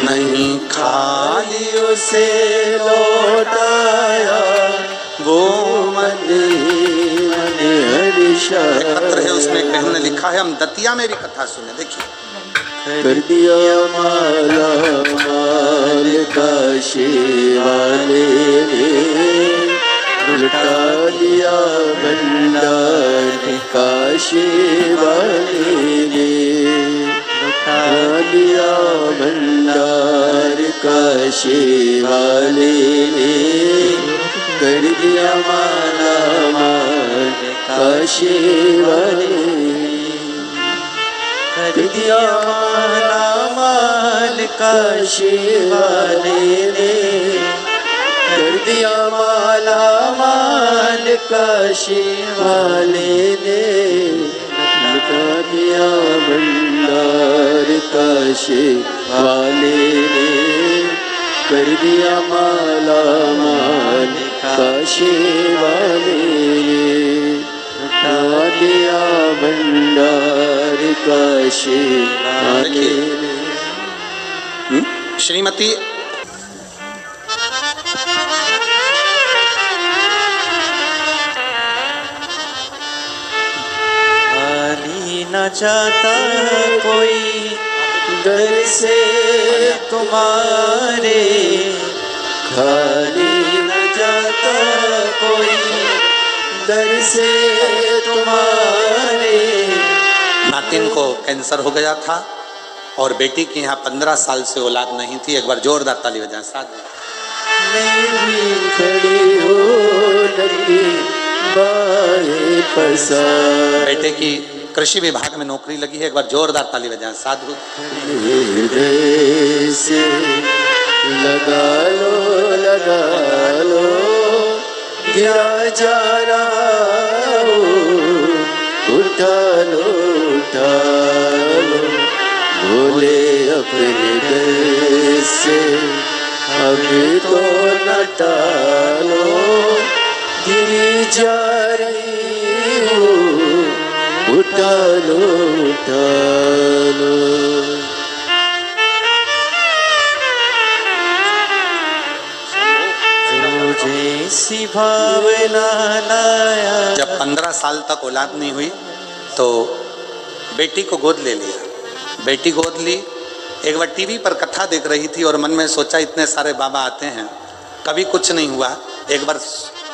नहीं खाली उसे लौटाया, वो मन ही मन हर्षाया। पत्र है उसमें एक बहन ने लिखा है, हम दतिया में भी कथा सुने, देखिए। कर दिया माला माल काशी वाले ने, लुटा दिया भंडार काशी वाले ने, लुटा दिया भंडार काशी वाले ने, कर दिया माला माल काशी वाले ने, कर दिया माला माल काशी वाले ने, कर दिया माला माल काशी वाले ने, लुटा दिया भंडार काशी वाले ने, कर दिया माला माल काशी वाले ने, लुटा दिया भंडार काशी वाले ने। श्रीमती न जाता कोई दर से तुम्हारे, खाली न जाता कोई दर से तुम्हारे। नातिन को कैंसर हो गया था और बेटी की यहाँ 15 साल से औलाद नहीं थी। एक बार जोरदार ताली बजाएं साथ। मैं भी खड़ी हो लगी बाहें पसार। बेटे की कृषि विभाग में नौकरी लगी है। एक बार जोरदार ताली बजाएं साधु। हृदय से लगा लो गिरा जा रहा हो, उठा लो बोले अपने दिल से अभी तो न टालो, गिरी जा रही हो, उठा लो जो जैसे जैसी भावना लाया। जब 15 साल तक औलाद नहीं हुई तो बेटी को गोद ले लिया। बेटी गोद ली। एक बार टीवी पर कथा देख रही थी और मन में सोचा इतने सारे बाबा आते हैं, कभी कुछ नहीं हुआ, एक बार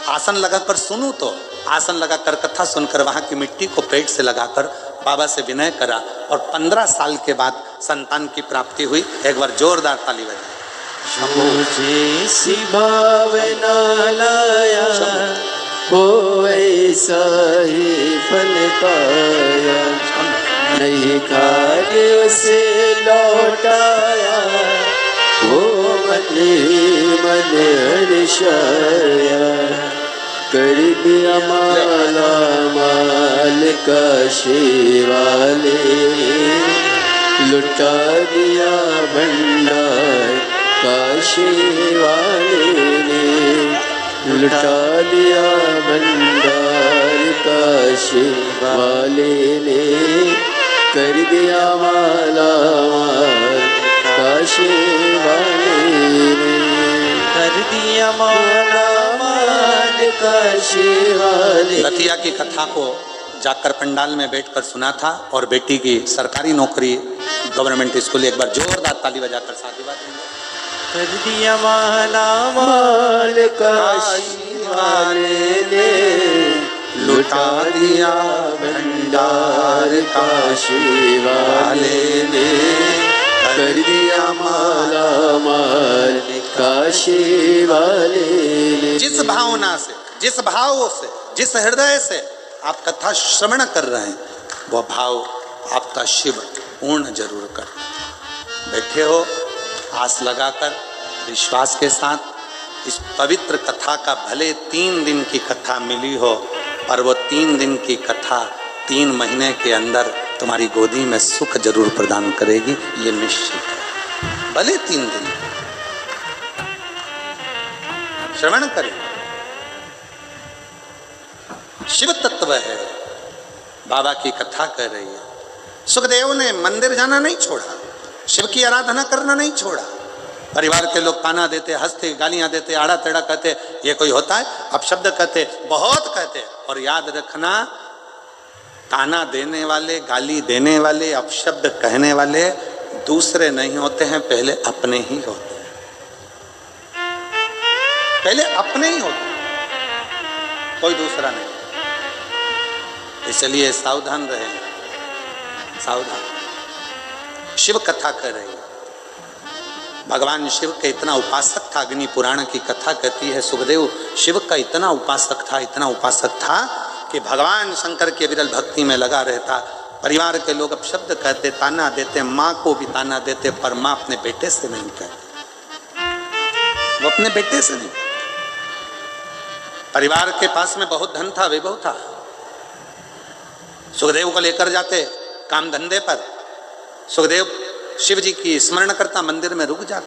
आसन लगाकर सुनूं। तो आसन लगाकर कथा सुनकर वहाँ की मिट्टी को पेट से लगाकर बाबा से विनय करा और 15 साल के बाद संतान की प्राप्ति हुई। एक बार जोरदार ताली बजाई। जैसी भावना लाया वो ऐसा ही फल पाया। नहीं खाने उसे लौटाया वो मन ही मन हर्षाया। कर दिया माला माल काशी वाले, लुटा दिया भंडार काशी वाले ने। लुटा दिया भंडार काशी वाले ने। कर दिया माला माल काशी वाले ने। कर दिया माला माल काशी वाले। रतिया की कथा को जाकर पंडाल में बैठकर सुना था और बेटी की सरकारी नौकरी गवर्नमेंट स्कूल। एक बार जोरदार ताली बजाकर साधुवाद देंगे। कर दिया माला माल काशी वाले ने। लुटा दिया भंडार काशी वाले ने। कर दिया माला माल काशी वाले ने। जिस भावना से, जिस भाव से, जिस हृदय से आप कथा श्रवण कर रहे हैं वह भाव आपका शिव पूर्ण जरूर कर। बैठे हो आस लगाकर विश्वास के साथ। इस पवित्र कथा का भले 3 दिन की कथा मिली हो पर वो 3 दिन की कथा 3 महीने के अंदर तुम्हारी गोदी में सुख जरूर प्रदान करेगी, ये निश्चित है। भले 3 दिन श्रवण करें। शिव तत्व है, बाबा की कथा कर रही है। सुखदेव ने मंदिर जाना नहीं छोड़ा, शिव की आराधना करना नहीं छोड़ा। परिवार के लोग ताना देते, हंसते, गालियां देते, आड़ा टेढ़ा कहते, ये कोई होता है? अपशब्द कहते, बहुत कहते। और याद रखना, ताना देने वाले, गाली देने वाले, अपशब्द कहने वाले दूसरे नहीं होते हैं, पहले अपने ही होते हैं। पहले अपने ही होते हैं, कोई दूसरा नहीं। इसलिए सावधान रहें, सावधान। शिव कथा कर रही है। भगवान शिव के इतना उपासक था, अग्नि पुराण की कथा कहती है सुखदेव शिव का इतना उपासक था, इतना उपासक था कि भगवान शंकर के विरल भक्ति में लगा रहता। परिवार के लोग अब शब्द कहते, ताना देते, माँ को भी ताना देते, पर माँ अपने बेटे से नहीं कहते, वो अपने बेटे से नहीं। परिवार के पास में बहुत धन था, वैभव था। सुखदेव को लेकर जाते काम धंधे पर, सुखदेव शिव जी की स्मरण करता, मंदिर में रुक जाता,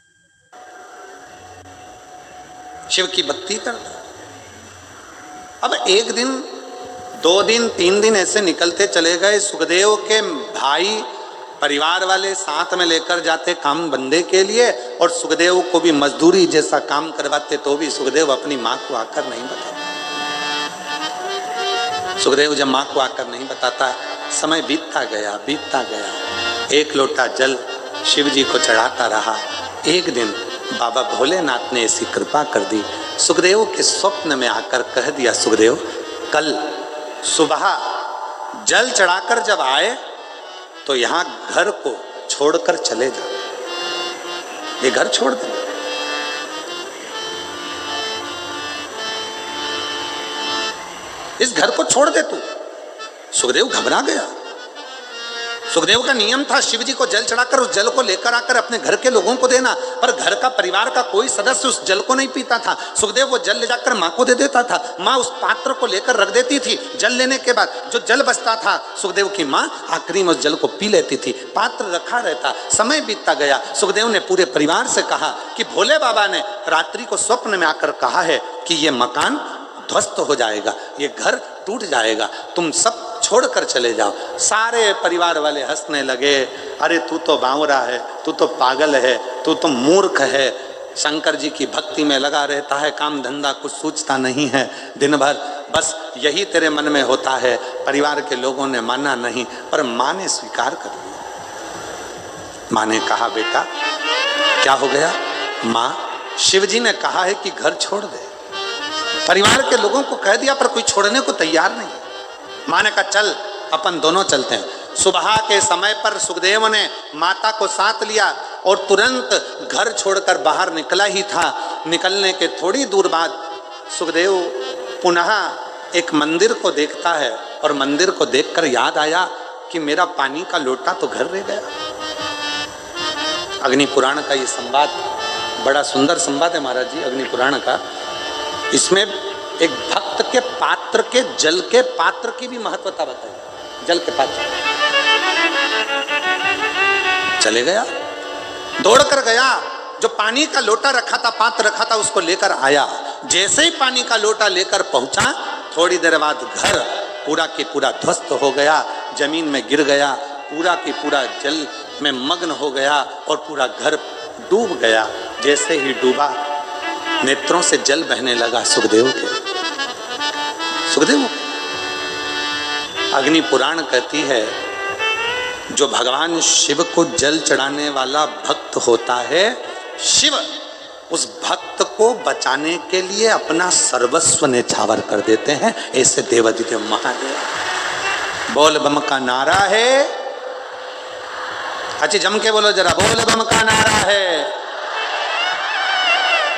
शिव की भक्ति करता। अब 1 दिन, 2 दिन, 3 दिन ऐसे निकलते चले गए। सुखदेव के भाई परिवार वाले साथ में लेकर जाते काम बंदे के लिए और सुखदेव को भी मजदूरी जैसा काम करवाते, तो भी सुखदेव अपनी माँ को आकर नहीं बताता। सुखदेव जब माँ को आकर नहीं बताता, समय बीतता गया, बीतता गया। 1 लोटा जल शिव जी को चढ़ाता रहा। एक दिन बाबा भोलेनाथ ने ऐसी कृपा कर दी, सुखदेव के स्वप्न में आकर कह दिया, सुखदेव कल सुबह जल चढ़ाकर जब आए तो यहाँ घर को छोड़कर चले जा। ये घर छोड़ दे। इस घर को छोड़ दे तू। सुखदेव घबरा गया। सुखदेव का नियम था शिव जी को जल चढ़ाकर उस जल को लेकर आकर अपने घर के लोगों को देना, पर घर का परिवार का कोई सदस्य उस जल को नहीं पीता था। सुखदेव वो जल ले जाकर माँ को दे देता था, माँ उस पात्र को लेकर रख देती थी। जल लेने के बाद जो जल बचता था, सुखदेव की माँ आखिरी में उस जल को पी लेती थी। पात्र रखा रहता। समय बीतता गया। सुखदेव ने पूरे परिवार से कहा कि भोले बाबा ने रात्रि को स्वप्न में आकर कहा है कि ये मकान ध्वस्त हो जाएगा, ये घर टूट जाएगा, तुम सब छोड़कर चले जाओ। सारे परिवार वाले हंसने लगे, अरे तू तो बावरा है, तू तो पागल है, तू तो मूर्ख है, शंकर जी की भक्ति में लगा रहता है, काम धंधा कुछ सोचता नहीं है, दिन भर बस यही तेरे मन में होता है। परिवार के लोगों ने माना नहीं, पर माँ ने स्वीकार कर लिया। माँ ने कहा बेटा क्या हो गया? माँ, शिव जी ने कहा है कि घर छोड़ दे। परिवार के लोगों को कह दिया पर कोई छोड़ने को तैयार नहीं। माँ ने कहा चल अपन दोनों चलते हैं। सुबह के समय पर सुखदेव ने माता को साथ लिया और तुरंत घर छोड़कर बाहर निकला ही था। निकलने के थोड़ी दूर बाद सुखदेव पुनः एक मंदिर को देखता है और मंदिर को देखकर याद आया कि मेरा पानी का लोटा तो घर रह गया। अग्नि पुराण का ये संवाद बड़ा सुंदर संवाद है महाराज जी, अग्नि पुराण का। इसमें एक भक्त के पात्र के जल के पात्र की भी महत्वता बताई। जल के पात्र चले गया, दौड़ कर गया, जो पानी का लोटा रखा था, पात्र रखा था, उसको लेकर आया। जैसे ही पानी का लोटा लेकर पहुंचा, थोड़ी देर बाद घर पूरा की पूरा ध्वस्त हो गया, जमीन में गिर गया, पूरा की पूरा जल में मग्न हो गया और पूरा घर डूब गया। जैसे ही डूबा, नेत्रों से जल बहने लगा सुखदेव के। सुखदेव, अग्नि पुराण कहती है जो भगवान शिव को जल चढ़ाने वाला भक्त होता है, शिव उस भक्त को बचाने के लिए अपना सर्वस्व न्यौछावर कर देते हैं। ऐसे देवादिदेव महादेव। बोल बम का नारा है, अच्छी जम के बोलो जरा, बोल बम का नारा है।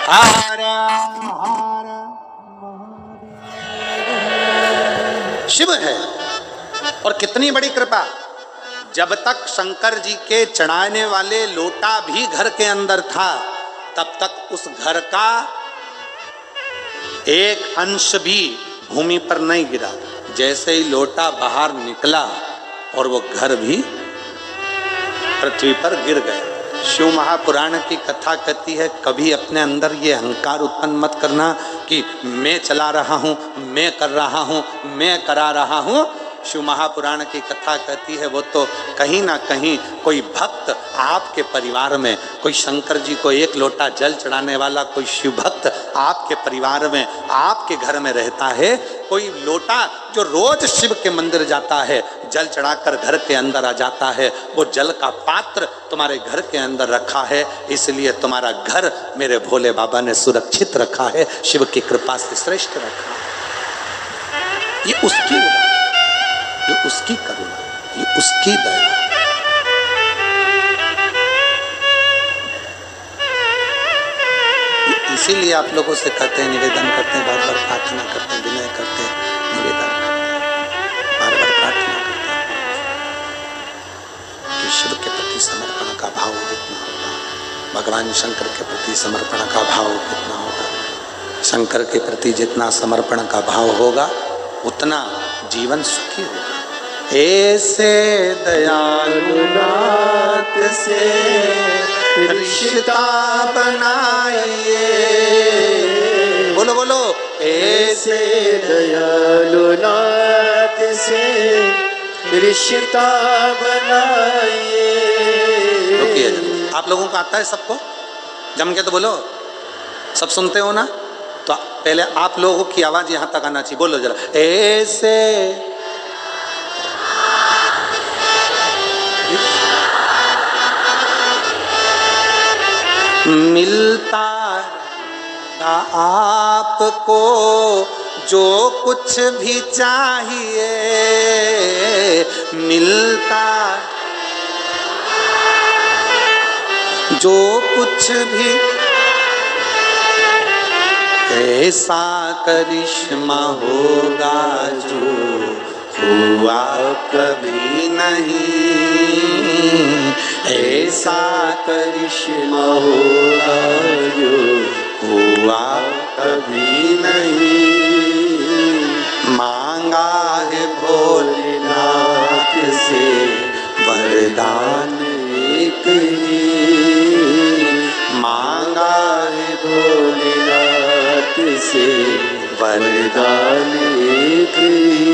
हर हर शिव है। और कितनी बड़ी कृपा, जब तक शंकर जी के चढ़ाने वाले लोटा भी घर के अंदर था, तब तक उस घर का एक अंश भी भूमि पर नहीं गिरा। जैसे ही लोटा बाहर निकला और वो घर भी पृथ्वी पर गिर गया। शिव महापुराण की कथा कहती है कभी अपने अंदर ये अहंकार उत्पन्न मत करना कि मैं चला रहा हूँ, मैं कर रहा हूँ, मैं करा रहा हूँ। शिव महापुराण की कथा कहती है वो तो कहीं ना कहीं कोई भक्त आपके परिवार में, कोई शंकर जी को एक लोटा जल चढ़ाने वाला कोई शिव भक्त आपके परिवार में, आपके घर में रहता है। कोई लोटा जो रोज शिव के मंदिर जाता है, जल चढ़ाकर घर के अंदर आ जाता है, वो जल का पात्र तुम्हारे घर के अंदर रखा है। इसलिए तुम्हारा घर मेरे भोले बाबा ने सुरक्षित रखा है, शिव की कृपा से श्रेष्ठ रखा है। ये उसकी ये उसकी करुणा, ये उसकी दया। इसीलिए आप लोगों से कहते हैं, निवेदन करते हैं, बार बार प्रार्थना करते हैं, विनय करते हैं, निवेदन बार बार प्रार्थना करते हैं कि शिव के प्रति समर्पण का भाव जितना होगा, भगवान शंकर के प्रति समर्पण का भाव कितना होगा, शंकर के प्रति जितना समर्पण का भाव होगा उतना जीवन सुखी होगा। ऐसे दयालु नाथ से रिश्ता बनाइए, बोलो बोलो, ऐसे दयालु नाथ से रिश्ता बनाइए। रुकिए, आप लोगों को आता है सबको? जम के तो बोलो, सब सुनते हो ना? तो पहले आप लोगों की आवाज यहां तक आना चाहिए, बोलो जरा। ऐसे मिलता आपको जो कुछ भी चाहिए, मिलता जो कुछ भी, ऐसा करिश्मा होगा जो हुआ कभी नहीं, ऐसा करिश्मा होगा जो हुआ कभी नहीं। मांगा है भोलेनाथ से वरदान एक ही, मांगा है भोलेनाथ से वरदान एक ही।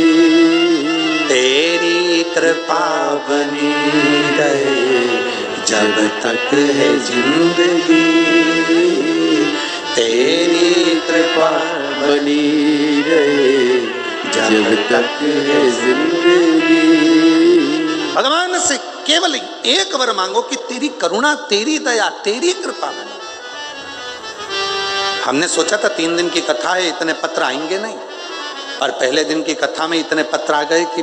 तेरी कृपा बनी रहे जब तक है जिंदगी, तेरी कृपा बनी रहे जब तक है जिंदगी। भगवान से केवल एक वर मांगो कि तेरी करुणा, तेरी दया, तेरी कृपा बने। हमने सोचा था 3 दिन की कथा है, इतने पत्र आएंगे नहीं, और पहले दिन की कथा में इतने पत्र आ गए कि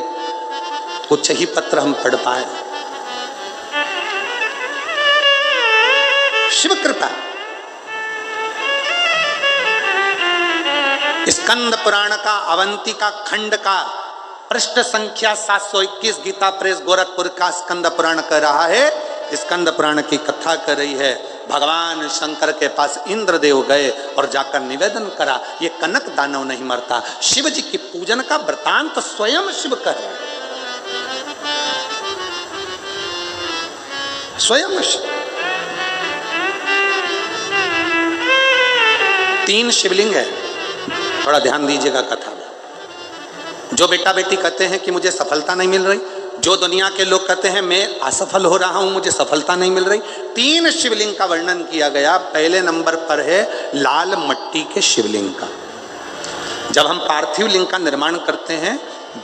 कुछ ही पत्र हम पढ़ पाए। शिव कृपा। स्कंद पुराण का अवंतिका खंड का पृष्ठ संख्या 721 गीता प्रेस गोरखपुर का स्कंद पुराण कह रहा है। स्कंद पुराण की कथा कर रही है। भगवान शंकर के पास इंद्रदेव गए और जाकर निवेदन करा, ये कनक दानव नहीं मरता। शिव जी की पूजन का वृतांत तो स्वयं शिव कर रहे हैं, स्वयं शिव। 3 शिवलिंग है, थोड़ा ध्यान दीजिएगा कथा में। जो बेटा बेटी कहते हैं कि मुझे सफलता नहीं मिल रही, जो दुनिया के लोग कहते हैं मैं असफल हो रहा हूं, मुझे सफलता नहीं मिल रही, 3 शिवलिंग का वर्णन किया गया। पहले नंबर पर है लाल मट्टी के शिवलिंग का। जब हम पार्थिव लिंग का निर्माण करते हैं,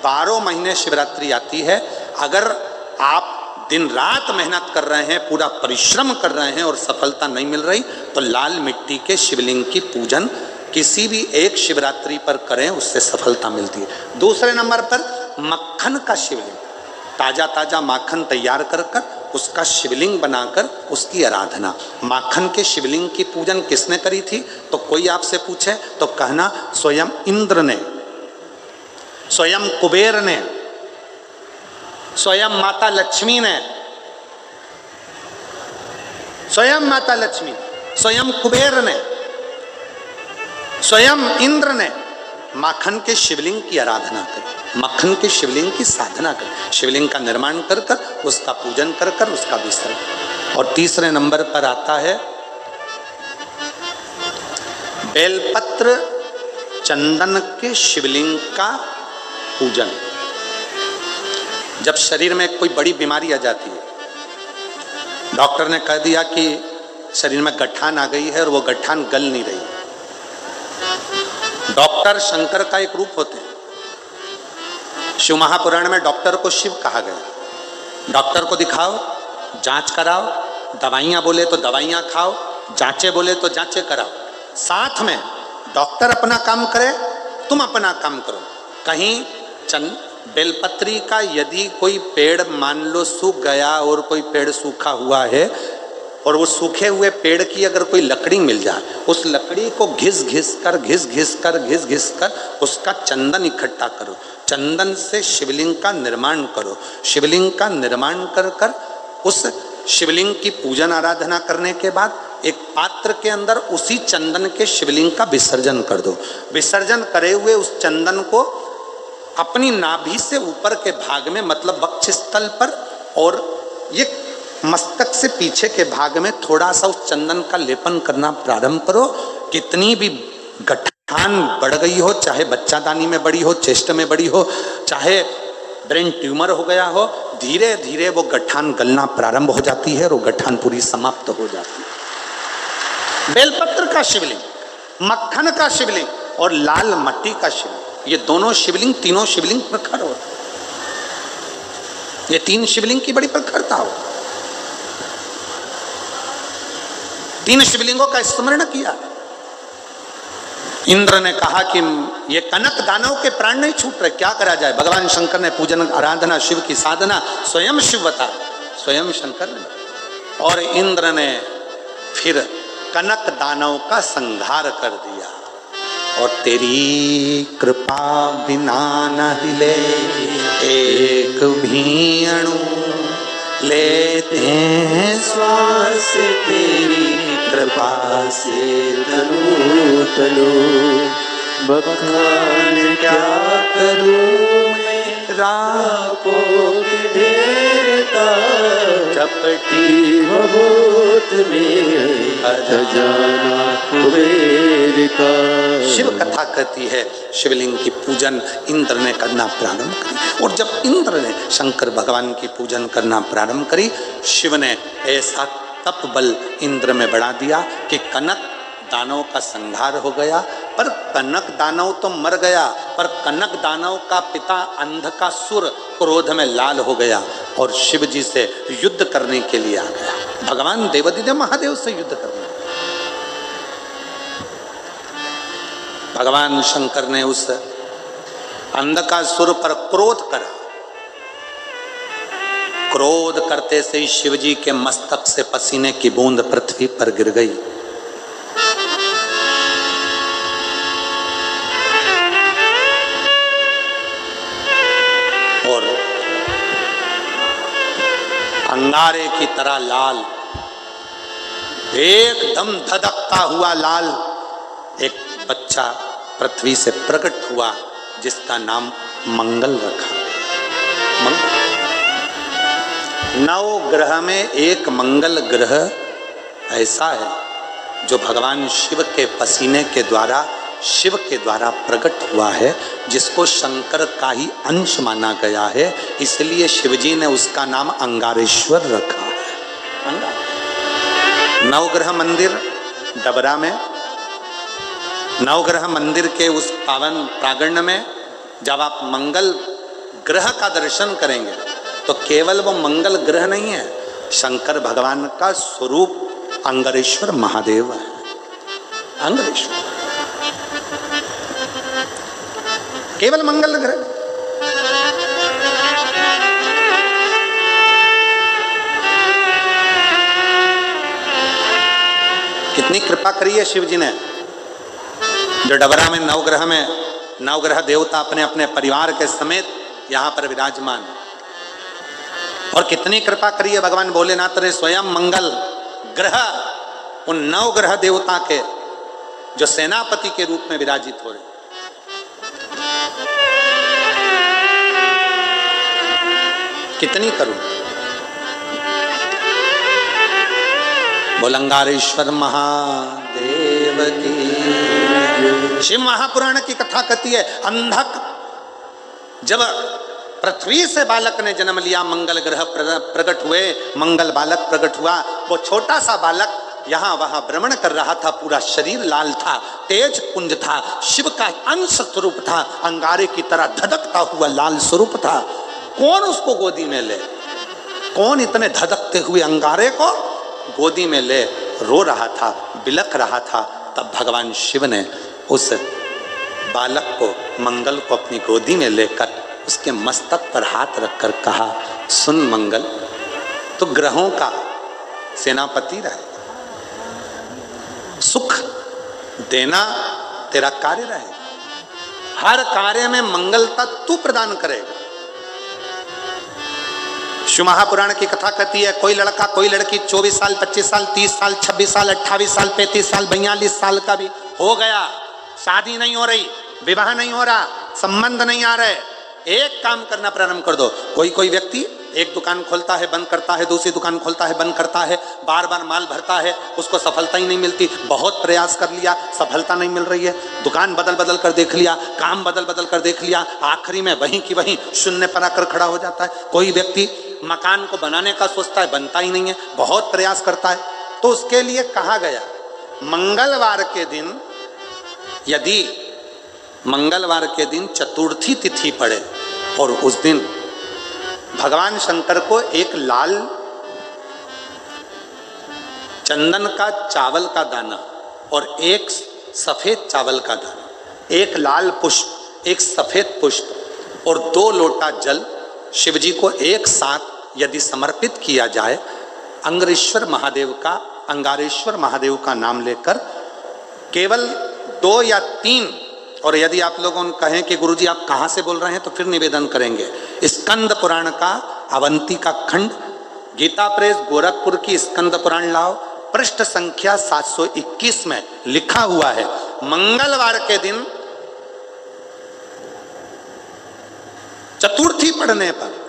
12 महीने शिवरात्रि आती है। अगर आप दिन रात मेहनत कर रहे हैं, पूरा परिश्रम कर रहे हैं और सफलता नहीं मिल रही, तो लाल मिट्टी के शिवलिंग की पूजन किसी भी एक शिवरात्रि पर करें, उससे सफलता मिलती है। दूसरे नंबर पर मक्खन का शिवलिंग, ताजा ताजा माखन तैयार कर कर उसका शिवलिंग बनाकर उसकी आराधना। माखन के शिवलिंग की पूजन किसने करी थी? तो कोई आपसे पूछे तो कहना स्वयं इंद्र ने, स्वयं कुबेर ने, स्वयं माता लक्ष्मी ने, स्वयं माता लक्ष्मी, स्वयं कुबेर ने, स्वयं इंद्र ने माखन के शिवलिंग की आराधना करी, मक्खन के शिवलिंग की साधना करी, शिवलिंग का निर्माण कर कर उसका पूजन कर कर उसका विसर्जन। और तीसरे नंबर पर आता है बेलपत्र चंदन के शिवलिंग का पूजन। जब शरीर में कोई बड़ी बीमारी आ जाती है, डॉक्टर ने कह दिया कि शरीर में गठान आ गई है और वो गठान गल नहीं रही, डॉक्टर शंकर का एक रूप होते हैं। शिव महापुराण में डॉक्टर को शिव कहा गया। डॉक्टर को दिखाओ, जांच कराओ, दवाइयां बोले तो दवाइयां खाओ, जांचे बोले तो जांचे कराओ। साथ में डॉक्टर अपना काम करे, तुम अपना काम करो। कहीं बेलपत्री का यदि कोई पेड़ मान लो सूख गया और कोई पेड़ सूखा हुआ है, और वो सूखे हुए पेड़ की अगर कोई लकड़ी मिल जाए, उस लकड़ी को घिस घिस कर उसका चंदन इकट्ठा करो, चंदन से शिवलिंग का निर्माण करो। शिवलिंग का निर्माण कर कर उस शिवलिंग की पूजन आराधना करने के बाद एक पात्र के अंदर उसी चंदन के शिवलिंग का विसर्जन कर दो। विसर्जन करे हुए उस चंदन को अपनी नाभि से ऊपर के भाग में, मतलब वक्षस्थल पर और ये मस्तक से पीछे के भाग में थोड़ा सा उस चंदन का लेपन करना प्रारंभ करो। कितनी भी गठान बढ़ गई हो, चाहे बच्चादानी में बड़ी हो, चेस्ट में बड़ी हो, चाहे ब्रेन ट्यूमर हो गया हो, धीरे धीरे वो गठान गलना प्रारंभ हो जाती है और वो गठान पूरी समाप्त हो जाती है। बेलपत्र का शिवलिंग, मक्खन का शिवलिंग और लाल मट्टी का शिवलिंग, ये दोनों शिवलिंग, तीनों शिवलिंग प्रखर हो। ये 3 शिवलिंग की बड़ी प्रखरता हो। 3 शिवलिंगों का स्मरण किया। इंद्र ने कहा कि ये कनक दानव के प्राण नहीं छूट रहे, क्या करा जाए। भगवान शंकर ने पूजन आराधना, शिव की साधना स्वयं शिव बता, स्वयं शंकर ने। और इंद्र ने फिर कनक दानव का संहार कर दिया। और तेरी कृपा बिना न हिले एक भी अणु, लेते हैं श्वास तेरी कृपा से तनु तनु। बखान क्या करूं मैं राखों के ढेर का, चपटी भभूत में खजाना कुबेर का। शिव कथा कहती है शिवलिंग की पूजन इंद्र ने करना प्रारंभ करी। और जब इंद्र ने शंकर भगवान की पूजन करना प्रारंभ करी, शिव ने ऐसा तप बल इंद्र में बढ़ा दिया कि कनक दानव का संहार हो गया। पर कनक दानव तो मर गया, पर कनक दानव का पिता अंधकासुर क्रोध में लाल हो गया और शिव जी से युद्ध करने के लिए आ गया। भगवान देवादिदेव महादेव से युद्ध करने, भगवान शंकर ने उस अंधकासुर पर क्रोध करा। क्रोध करते से ही शिव जी के मस्तक से पसीने की बूंद पृथ्वी पर गिर गई। और अंगारे की तरह लाल, एकदम धधकता हुआ लाल एक बच्चा पृथ्वी से प्रकट हुआ, जिसका नाम मंगल रखा। मंगल, नौ ग्रह में एक मंगल ग्रह ऐसा है जो भगवान शिव के पसीने के द्वारा, शिव के द्वारा प्रकट हुआ है, जिसको शंकर का ही अंश माना गया है। इसलिए शिवजी ने उसका नाम अंगारेश्वर रखा है। नवग्रह मंदिर डबरा में, नवग्रह मंदिर के उस पावन प्रांगण में जब आप मंगल ग्रह का दर्शन करेंगे तो केवल वो मंगल ग्रह नहीं है, शंकर भगवान का स्वरूप अंगारेश्वर महादेव है। अंगारेश्वर केवल मंगल ग्रह। कितनी कृपा करी है शिव जी ने, जो डबरा में नवग्रह देवता अपने अपने परिवार के समेत यहां पर विराजमान। और कितनी कृपा करी है भगवान भोलेनाथ ने, स्वयं मंगल ग्रह उन नवग्रह देवता के जो सेनापति के रूप में विराजित हो रहे। कितनी करूं। बोलंगारेश्वर महादेव की। शिव महापुराण की कथा कहती है, अंधक जब पृथ्वी से बालक ने जन्म लिया, मंगल ग्रह प्रकट हुए, मंगल बालक प्रकट हुआ। वो छोटा सा बालक यहाँ वहां भ्रमण कर रहा था, पूरा शरीर लाल था, तेज पुंज था, शिव का अंश स्वरूप था, अंगारे की तरह धधकता हुआ लाल स्वरूप था। कौन उसको गोदी में ले, कौन इतने धधकते हुए अंगारे को गोदी में ले रो रहा था, बिलख रहा था। तब भगवान शिव ने उस बालक को, मंगल को अपनी गोदी में लेकर उसके मस्तक पर हाथ रखकर कहा, सुन मंगल, तो ग्रहों का सेनापति रहे, सुख देना तेरा कार्य रहे, हर कार्य में मंगलता तू प्रदान करेगा। शिव महापुराण की कथा कहती है, कोई लड़का कोई लड़की 24 साल 25 साल 30 साल 26 साल 28 साल 35 साल 42 साल का भी हो गया, शादी नहीं हो रही, विवाह नहीं हो रहा, संबंध नहीं आ रहे, एक काम करना प्रारंभ कर दो। कोई व्यक्ति एक दुकान खोलता है बंद करता है, दूसरी दुकान खोलता है बंद करता है, बार बार माल भरता है, उसको सफलता ही नहीं मिलती, बहुत प्रयास कर लिया, सफलता नहीं मिल रही है, दुकान बदल बदल कर देख लिया, काम बदल बदल कर देख लिया, आखिरी में वहीं की वहीं शून्य पर आकर खड़ा हो जाता है। कोई व्यक्ति मकान को बनाने का सोचता है, बनता ही नहीं है, बहुत प्रयास करता है। तो उसके लिए कहा गया, मंगलवार के दिन, यदि मंगलवार के दिन चतुर्थी तिथि पड़े और उस दिन भगवान शंकर को एक लाल चंदन का चावल का दाना और एक सफेद चावल का दाना, एक लाल पुष्प, एक सफेद पुष्प और 2 लोटा जल शिवजी को एक साथ यदि समर्पित किया जाए, अंगारेश्वर महादेव का नाम लेकर, केवल 2 या 3, और यदि आप लोगों कहें कि गुरुजी आप कहाँ से बोल रहे हैं तो फिर निवेदन करेंगे, स्कंद पुराण का अवंती का खंड, गीता प्रेस गोरखपुर की स्कंद पुराण लाओ, पृष्ठ संख्या 721 में लिखा हुआ है, मंगलवार के दिन चतुर्थी पढ़ने पर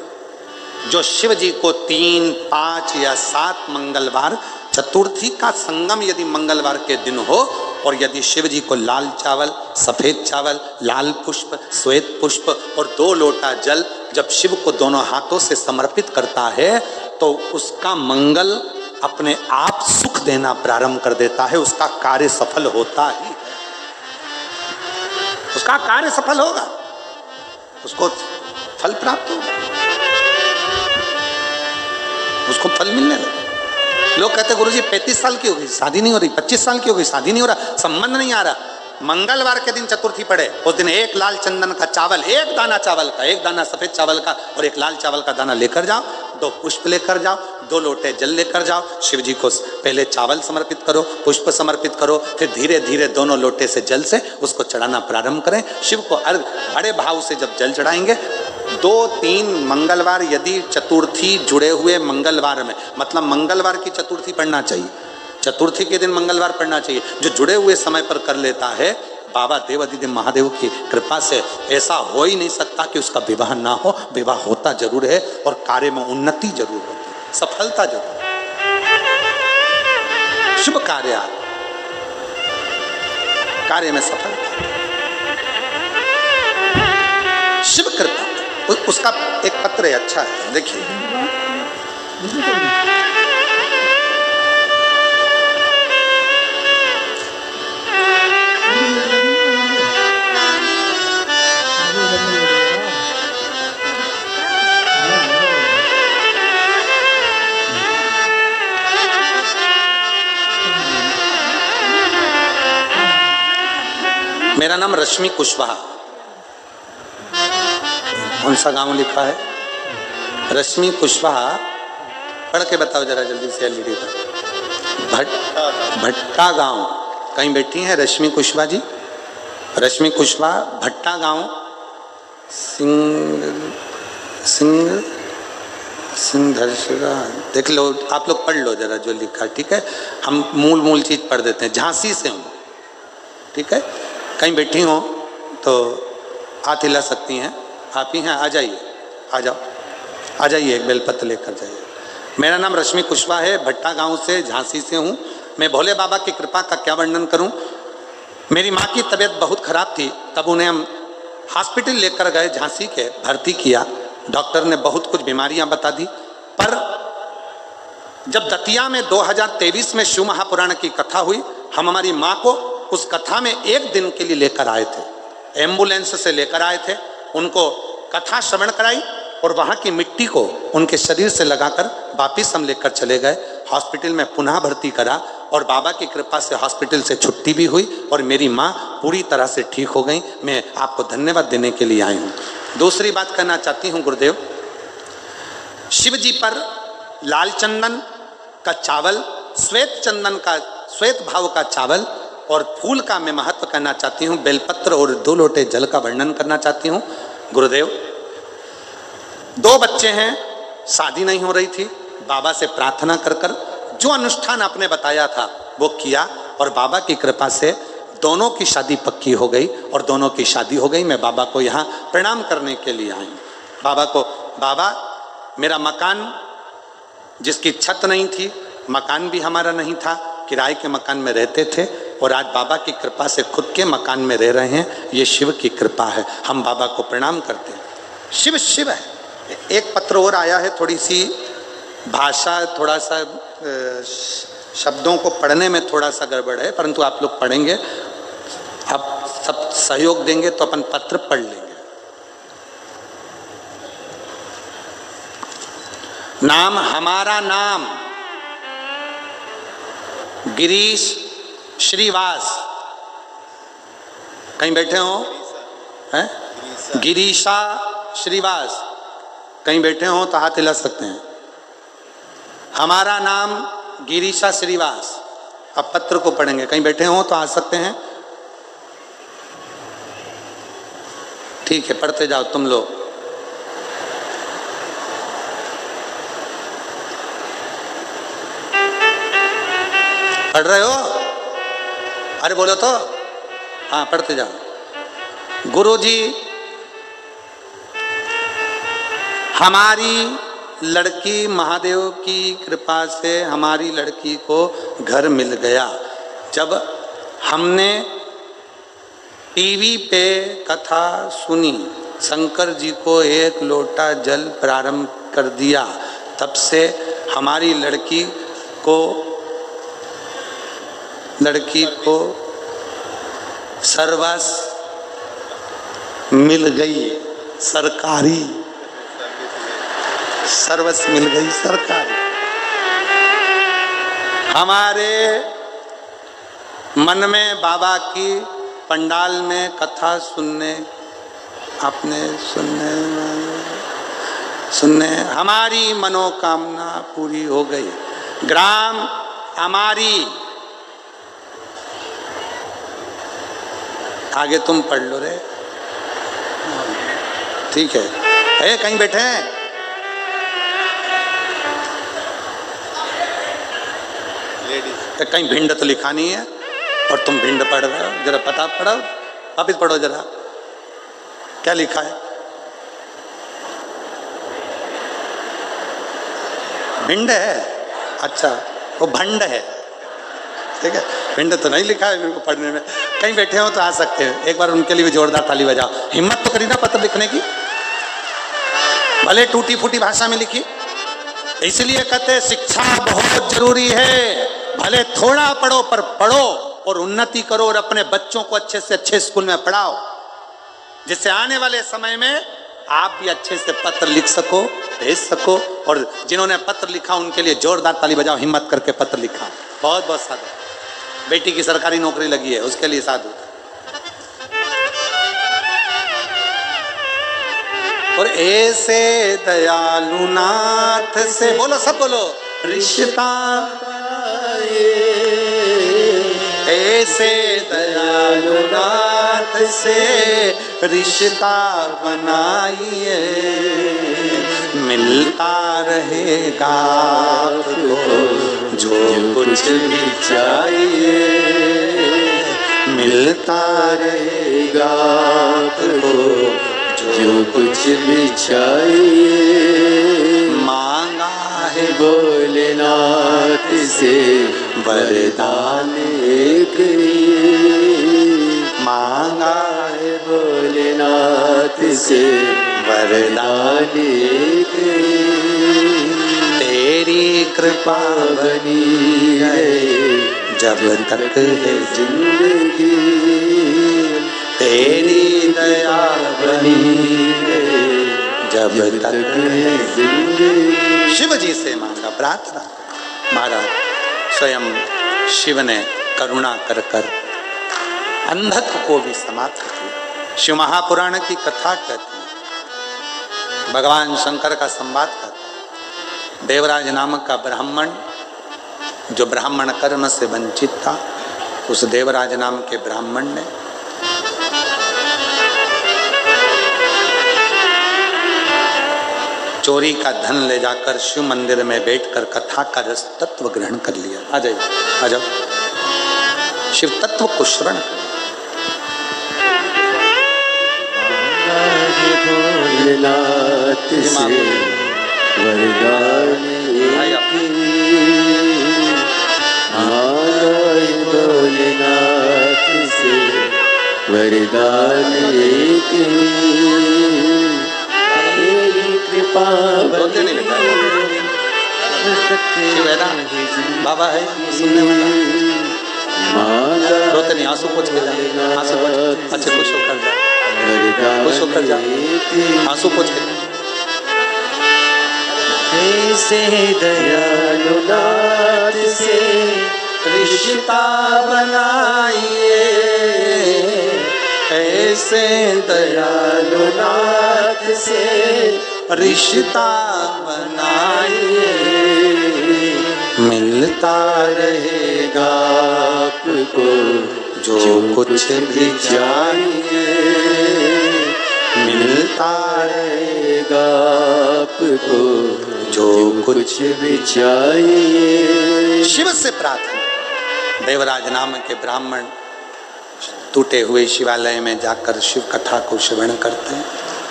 जो शिव जी को 3, 5 या 7 मंगलवार, चतुर्थी का संगम यदि मंगलवार के दिन हो और यदि शिव जी को लाल चावल, सफेद चावल, लाल पुष्प, श्वेत पुष्प और 2 लोटा जल जब शिव को दोनों हाथों से समर्पित करता है तो उसका मंगल अपने आप सुख देना प्रारंभ कर देता है उसका कार्य सफल होता ही है, उसका कार्य सफल होगा, उसको फल प्राप्त होगा, उसको फल मिलने लगे। लोग कहते गुरुजी 35 साल की हो गई शादी नहीं हो रही, 25 साल की हो गई शादी नहीं हो रहा, संबंध नहीं आ रहा। मंगलवार के दिन चतुर्थी पड़े, उस दिन एक लाल चंदन का चावल, एक दाना चावल का, एक दाना सफेद चावल का और एक लाल चावल का दाना लेकर जाओ, 2 पुष्प लेकर जाओ, 2 लोटे जल लेकर जाओ, शिव जी को पहले चावल समर्पित करो, पुष्प समर्पित करो, फिर धीरे धीरे दोनों लोटे से जल से उसको चढ़ाना प्रारंभ करें। शिव को अर्घ बड़े भाव से जब जल चढ़ाएंगे, 2-3 मंगलवार, यदि चतुर्थी जुड़े हुए मंगलवार में, मतलब मंगलवार की चतुर्थी पढ़ना चाहिए, चतुर्थी के दिन मंगलवार पढ़ना चाहिए, जो जुड़े हुए समय पर कर लेता है, बाबा देवाधिदेव महादेव की कृपा से ऐसा हो ही नहीं सकता कि उसका विवाह ना हो। विवाह होता जरूर है और कार्य में उन्नति जरूर होती है, सफलता जरूर, शुभ कार्य, कार्य में सफलता, शिव कृपा। उसका एक पत्र है, अच्छा है, देखिए। मेरा नाम रश्मि कुशवाहा। कौन सा गांव लिखा है? रश्मि कुशवाहा। पढ़ के बताओ जरा जल्दी से एलईडी पर। भट्टा गांव। कहीं बैठी हैं रश्मि कुशवाहा जी? रश्मि कुशवाहा, भट्टा गांव, सिंधर्षगा। देख लो, आप लोग पढ़ लो जरा जो लिखा, ठीक है? हम मूल चीज पढ़ देते हैं। झांसी से हूँ, ठीक है? कहीं बैठी हो तो हाथ हिला सकती हैं, आप ही हैं, आ जाइए, आ जाओ, आ जाइए, एक बेलपत्र लेकर जाइए। मेरा नाम रश्मि कुशवाहा है, भट्टा गांव से, झांसी से हूँ। मैं भोले बाबा की कृपा का क्या वर्णन करूँ। मेरी माँ की तबीयत बहुत खराब थी, तब उन्हें हम हॉस्पिटल लेकर गए, झांसी के, भर्ती किया। डॉक्टर ने बहुत कुछ बीमारियां बता दी, पर जब दतिया में 2023 में शिव महापुराण की कथा हुई, हम हमारी माँ को उस कथा में 1 दिन के लिए लेकर आए थे, एम्बुलेंस से लेकर आए थे, उनको कथा श्रवण कराई और वहाँ की मिट्टी को उनके शरीर से लगाकर वापिस हम लेकर चले गए। हॉस्पिटल में पुनः भर्ती करा और बाबा की कृपा से हॉस्पिटल से छुट्टी भी हुई और मेरी माँ पूरी तरह से ठीक हो गई। मैं आपको धन्यवाद देने के लिए आई हूँ। दूसरी बात कहना चाहती हूँ, गुरुदेव, शिव जी पर लाल चंदन का चावल, श्वेत चंदन का, श्वेत भाव का चावल और फूल का मैं महत्व कहना चाहती हूँ। बेलपत्र और 2 लोटे जल का वर्णन करना चाहती हूँ। गुरुदेव, 2 बच्चे हैं, शादी नहीं हो रही थी, बाबा से प्रार्थना कर कर जो अनुष्ठान आपने बताया था वो किया और बाबा की कृपा से दोनों की शादी पक्की हो गई और दोनों की शादी हो गई। मैं बाबा को यहाँ प्रणाम करने के लिए आई हूँ। बाबा को, बाबा, मेरा मकान जिसकी छत नहीं थी, मकान भी हमारा नहीं था, किराए के मकान में रहते थे और आज बाबा की कृपा से खुद के मकान में रह रहे हैं। ये शिव की कृपा है, हम बाबा को प्रणाम करते हैं। शिव शिव है। एक पत्र और आया है, थोड़ी सी भाषा, थोड़ा सा शब्दों को पढ़ने में थोड़ा सा गड़बड़ है, परंतु आप लोग पढ़ेंगे, आप सब सहयोग देंगे तो अपन पत्र पढ़ लेंगे। नाम, हमारा नाम गिरीश श्रीवास। कहीं बैठे हो? हैं? गिरीशा श्रीवास। कहीं बैठे हो तो हाथ हिला सकते हैं। हमारा नाम गिरीशा श्रीवास। अब पत्र को पढ़ेंगे। कहीं बैठे हो तो आ सकते हैं, ठीक है? पढ़ते जाओ तुम लोग। पढ़ रहे हो? अरे बोलो तो, हाँ पढ़ते जाओ। गुरुजी, हमारी लड़की, महादेव की कृपा से हमारी लड़की को घर मिल गया। जब हमने टीवी पे कथा सुनी, शंकर जी को 1 लोटा जल प्रारंभ कर दिया, तब से हमारी लड़की को लड़की को सर्वस मिल गई सरकारी, सर्वस मिल गई सरकारी। हमारे मन में बाबा की पंडाल में कथा सुनने, आपने सुनने हमारी मनोकामना पूरी हो गई। ग्राम हमारी, आगे तुम पढ़ लो रे, ठीक है। कहीं बैठे हैं? कहीं भिंड तो लिखा नहीं है और तुम भिंड पढ़ रहे हो। जरा पता पढ़ो, वापिस पढ़ो जरा, क्या लिखा है? भिंड है, अच्छा वो भंड है, ठीक है। भिंड तो नहीं लिखा है मेरे को पढ़ने में। कहीं बैठे हो तो आ सकते हैं, एक बार उनके लिए भी जोरदार ताली बजाओ। हिम्मत तो करी ना पत्र लिखने की, भले टूटी फूटी भाषा में लिखी। इसलिए कहते हैं शिक्षा बहुत जरूरी है, भले थोड़ा पढ़ो पर पढ़ो और उन्नति करो और अपने बच्चों को अच्छे से अच्छे स्कूल में पढ़ाओ, जिससे आने वाले समय में आप भी अच्छे से पत्र लिख सको, भेज सको। और जिन्होंने पत्र लिखा उनके लिए जोरदार ताली बजाओ, हिम्मत करके पत्र लिखा। बहुत बहुत साधु। बेटी की सरकारी नौकरी लगी है, उसके लिए साधु। और ऐसे दयालु नाथ से, बोलो सब बोलो, रिश्ता ऐसे दयालु नाथ से रिश्ता बनाइए, मिलता रहेगा आपको जो कुछ भी चाहिए, मिलता रहेगा आपको जो कुछ भी चाहिए। मांगा है भोलेनाथ से वरदान एक ही, मांगा है भोलेनाथ से वरदान एक ही। तेरी कृपा बनी है जब तक है जिंदगी, तेरी दया बनी है जब तक है जिंदगी। शिव जी से मांगा प्रार्थना। महाराज स्वयं शिव ने करुणा कर कर अंधत्व को भी समाप्त किया। शिव महापुराण की कथा कहती है, भगवान शंकर का संवाद कहता है। देवराज नामक का ब्राह्मण, जो ब्राह्मण कर्म से वंचित था, उस देवराज नाम के ब्राह्मण ने चोरी का धन ले जाकर शिव मंदिर में बैठकर कथा का रस तत्व ग्रहण कर लिया। आ जाइए, आ जाओ, शिव तत्व को श्रवण कर। भोलेनाथ से वरदान एक ही, मांगा भोलेनाथ से वरदान एक ही। कृपा बोलते नहीं बेटा, शिव है ना, बाबा है सुनने वाला। रोते नहीं, आंसू पोंछ के जा, आंसू पोंछ, अच्छे खुश होकर जा, खुश होकर जा, आंसू पोंछ के। ऐसे दयालु नाथ से रिश्ता बनाइए, ऐसे दयालु नाथ से रिश्ता बनाइए, मिलता रहेगा आपको जो कुछ भी चाहिए, मिलता रहेगा आपको जो कुछ भी चाहिए। शिव से प्रार्थना। देवराज नाम के ब्राह्मण टूटे हुए शिवालय में जाकर शिव कथा को श्रवण करते हैं।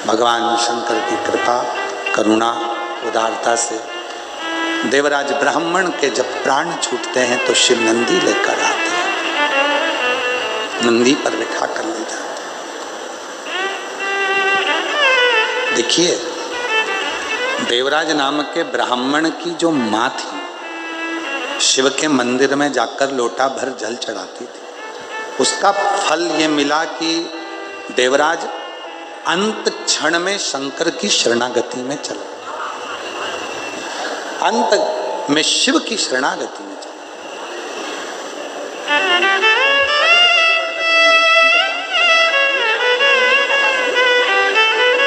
भगवान शंकर की कृपा, करुणा, उदारता से देवराज ब्राह्मण के जब प्राण छूटते हैं तो शिव नंदी लेकर आते हैं, नंदी पर बिठा कर ले जाते हैं। देखिए, देवराज नाम के ब्राह्मण की जो माँ थी शिव के मंदिर में जाकर लोटा भर जल चढ़ाती थी। उसका फल ये मिला कि देवराज अंत क्षण में शंकर की शरणागति में चला, अंत में शिव की शरणागति में चला।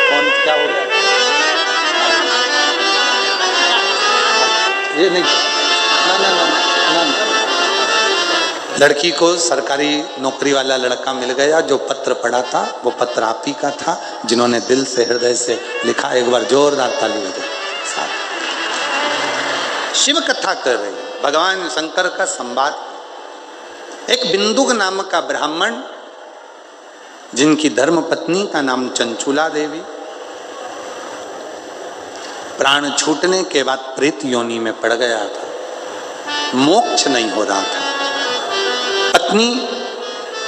कौन क्या हो गया? ये नहीं, ना। लड़की को सरकारी नौकरी वाला लड़का मिल गया जो पत्र पढ़ा था, वो पत्र आप ही का था, जिन्होंने दिल से हृदय से लिखा। एक बार जोरदार ताली बजाओ। शिव कथा कर रही, भगवान शंकर का संवाद। एक बिंदुक नाम का ब्राह्मण, जिनकी धर्म पत्नी का नाम चंचुला देवी, प्राण छूटने के बाद प्रेत योनि में पड़ गया था, मोक्ष नहीं हो रहा था। पत्नी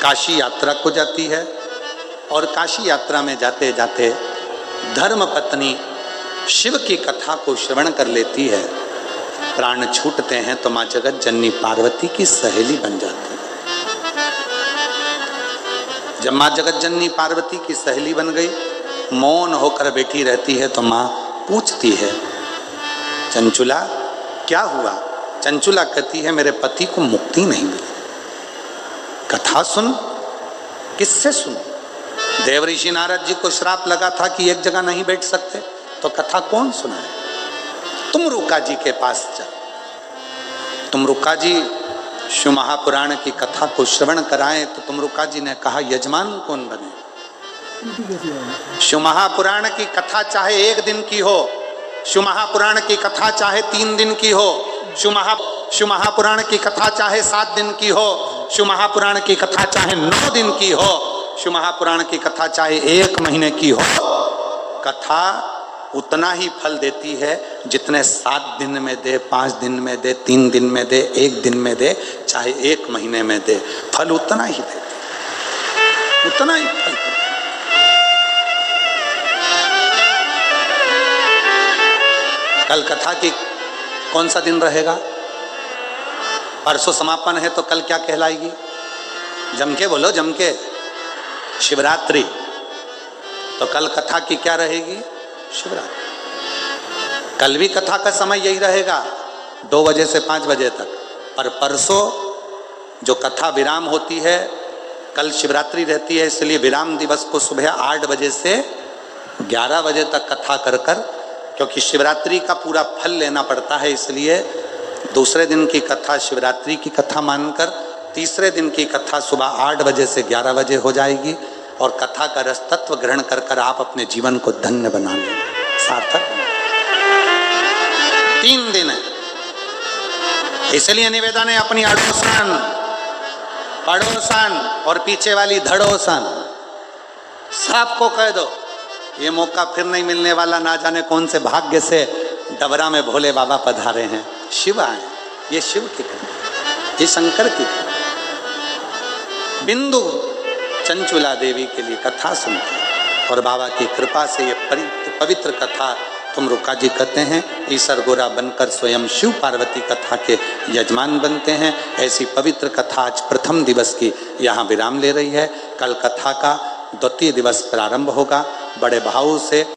काशी यात्रा को जाती है और काशी यात्रा में जाते जाते धर्म पत्नी शिव की कथा को श्रवण कर लेती है। प्राण छूटते हैं तो मां जगत जननी पार्वती की सहेली बन जाती है। जब मां जगत जननी पार्वती की सहेली बन गई, मौन होकर बैठी रहती है तो मां पूछती है, चंचुला क्या हुआ? चंचुला कहती है, मेरे पति को मुक्ति नहीं मिली। कथा सुन। किससे सुन? देव ऋषि नारद जी को श्राप लगा था कि एक जगह नहीं बैठ सकते, तो कथा कौन सुनाए? तुम रुका जी के पास जा। तुम रुका जी शिव महापुराण की कथा को श्रवण कराएं तो तुम रुका जी ने कहा, यजमान कौन बने? शिव महापुराण की कथा चाहे एक दिन की हो, शिव महापुराण की कथा चाहे 3 दिन की हो, शिव महापुराण की कथा चाहे 7 दिन की हो, शिव महापुराण की कथा चाहे 9 दिन की हो, शिव महापुराण की कथा चाहे 1 महीने की हो, कथा उतना ही फल देती है जितने 7 दिन में दे, 5 दिन में दे, 3 दिन में दे, 1 दिन में दे, चाहे 1 महीने में दे, फल उतना ही देती है, उतना ही फल देती है। कल कथा की कौन सा दिन रहेगा? परसों समापन है तो कल क्या कहलाएगी? जम के बोलो, जम के। शिवरात्रि। तो कल कथा की क्या रहेगी? शिवरात्रि। कल भी कथा का समय यही रहेगा, 2 बजे से 5 बजे तक। पर परसों जो कथा विराम होती है, कल शिवरात्रि रहती है, इसलिए विराम दिवस को सुबह 8 बजे से 11 बजे तक कथा कर कर, क्योंकि शिवरात्रि का पूरा फल लेना पड़ता है, इसलिए दूसरे दिन की कथा शिवरात्रि की कथा मानकर तीसरे दिन की कथा सुबह 8 बजे से 11 बजे हो जाएगी और कथा का रस तत्व ग्रहण कर कर आप अपने जीवन को धन्य बना लेंगे, सार्थक। 3 दिन है, इसलिए निवेदन है अपनी अड़ोसन, पड़ोसन और पीछे वाली धड़ोसन सबको कह दो, ये मौका फिर नहीं मिलने वाला। ना जाने कौन से भाग्य से डबरा में भोले बाबा पधारे हैं, शिव आए। ये शिव की कृपा, ये शंकर की कृपा। बिंदु चंचुला देवी के लिए कथा सुनते और बाबा की कृपा से ये पवित्र कथा तुम रुका जी कहते हैं। ईसर गोरा बनकर स्वयं शिव पार्वती कथा के यजमान बनते हैं। ऐसी पवित्र कथा आज प्रथम दिवस की यहाँ विराम ले रही है। कल कथा का 2य दिवस प्रारंभ होगा। बड़े भाव से